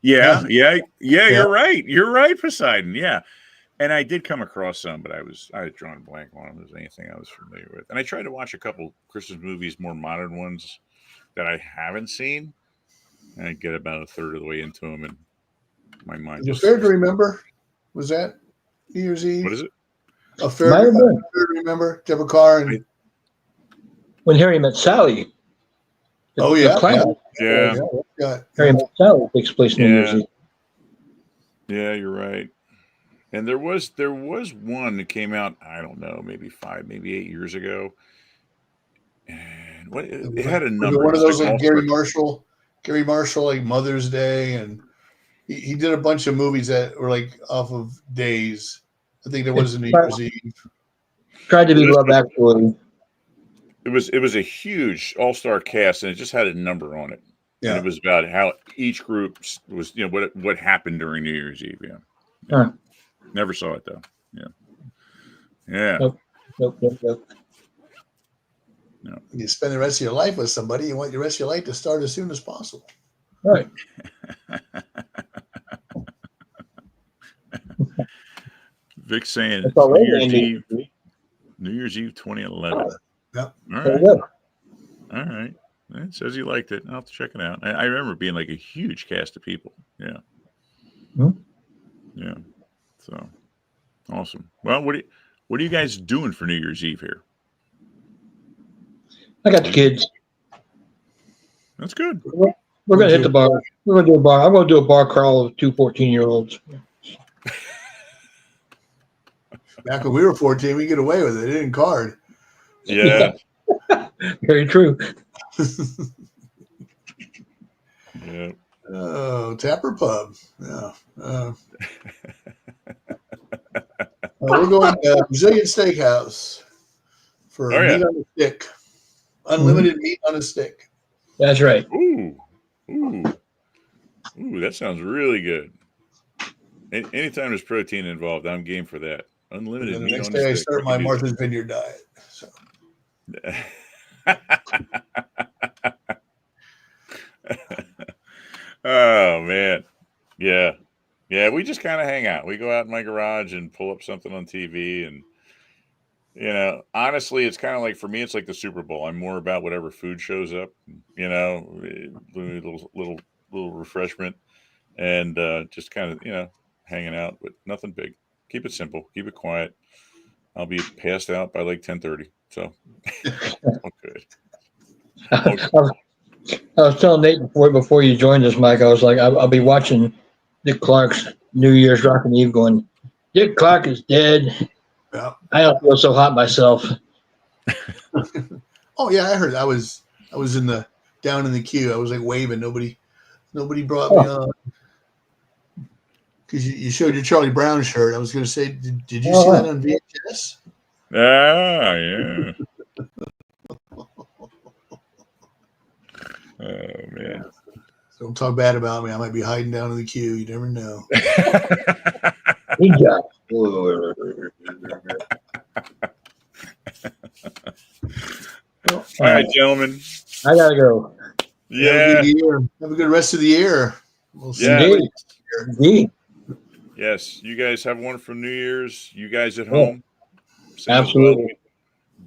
Yeah. You're right. You're right, Poseidon. Yeah. And I did come across some, but I had drawn a blank on them. As anything I was familiar with. And I tried to watch a couple Christmas movies, more modern ones that I haven't seen. And I get about a third of the way into them, and my mind Is just. Fair to Remember? Was that New Year's Eve? What is it? A Fair to Remember? Deborah Carr and When Harry Met Sally. Yeah. Harry Met Sally takes place New Year's Eve. Yeah, you're right. And there was one that came out, I don't know, maybe 5, maybe 8 years ago. And it had a number. One of those like Gary Marshall, like Mother's Day, and he did a bunch of movies that were like off of days. I think there was a New Year's Eve. Tried to be Love Actually. It was a huge all-star cast, and it just had a number on it. Yeah, and it was about how each group was, what happened during New Year's Eve. Yeah. Huh. Never saw it though. Yeah. Nope. No. You spend the rest of your life with somebody. You want your rest of your life to start as soon as possible. Right. Vic saying New Year's Eve 2011. Yep. All right. All right. It says he liked it. I'll have to check it out. I remember being like a huge cast of people. Yeah. Yeah. So awesome. Well, what are you guys doing for New Year's Eve here? I got the kids. That's good. We're going to hit the bar. We're going to do a bar. I'm going to do a bar crawl of 2 14-year-olds. Back when we were 14, we get away with it. It didn't card. Yeah. Very true. Yeah. Oh, Tapper Pub. Yeah. We're going to Brazilian Steakhouse for meat on a stick. Unlimited meat on a stick. That's right. Ooh, that sounds really good. Anytime there's protein involved, I'm game for that. Unlimited And the meat next on day, the I stick. start my Martha's Vineyard diet. So. Oh man, yeah. We just kind of hang out. We go out in my garage and pull up something on TV, and honestly, it's kind of like, for me, it's like the Super Bowl. I'm more about whatever food shows up. Little refreshment, and just kind of hanging out, but nothing big. Keep it simple. Keep it quiet. I'll be passed out by like 10:30. So, good. I was telling Nate before you joined us, Mike. I was like, I'll be watching Dick Clark's New Year's Rockin' Eve, going, Dick Clark is dead. Yeah. I don't feel so hot myself. Oh yeah, I heard. I was down in the queue. I was like waving. Nobody brought me on. Because you showed your Charlie Brown shirt. I was going to say, did you see that on VHS? Ah, yeah. Oh man! Don't talk bad about me. I might be hiding down in the queue. You never know. Good job. All right, gentlemen. I gotta go. Yeah. Have a good rest of the year. We'll see you Indeed. Indeed. Yes. You guys have a wonderful New Year's. You guys at home. Absolutely.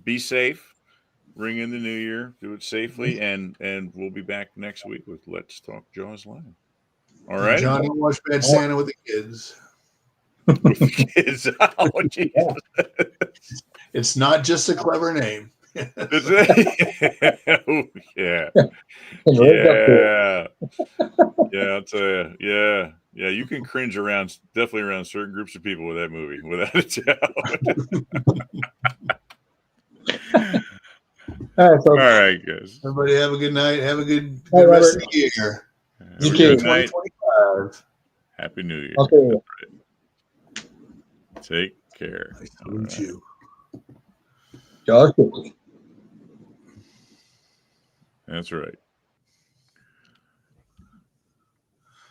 Be safe. Ring in the new year. Do it safely, and we'll be back next week with Let's Talk Jaws Live. All right. Johnny watch Bad Santa with the kids. With the kids. Oh, Jesus. It's not just a clever name. Is it? Oh, yeah. Yeah. Yeah, I'll tell you. Yeah. Yeah, you can cringe definitely around certain groups of people with that movie, without a doubt. All right, folks. All right, guys. Everybody have a good night. Have a good rest of the year. You too. 2025. Happy New Year. Okay. Take care. Nice to meet you. Jaws. That's right.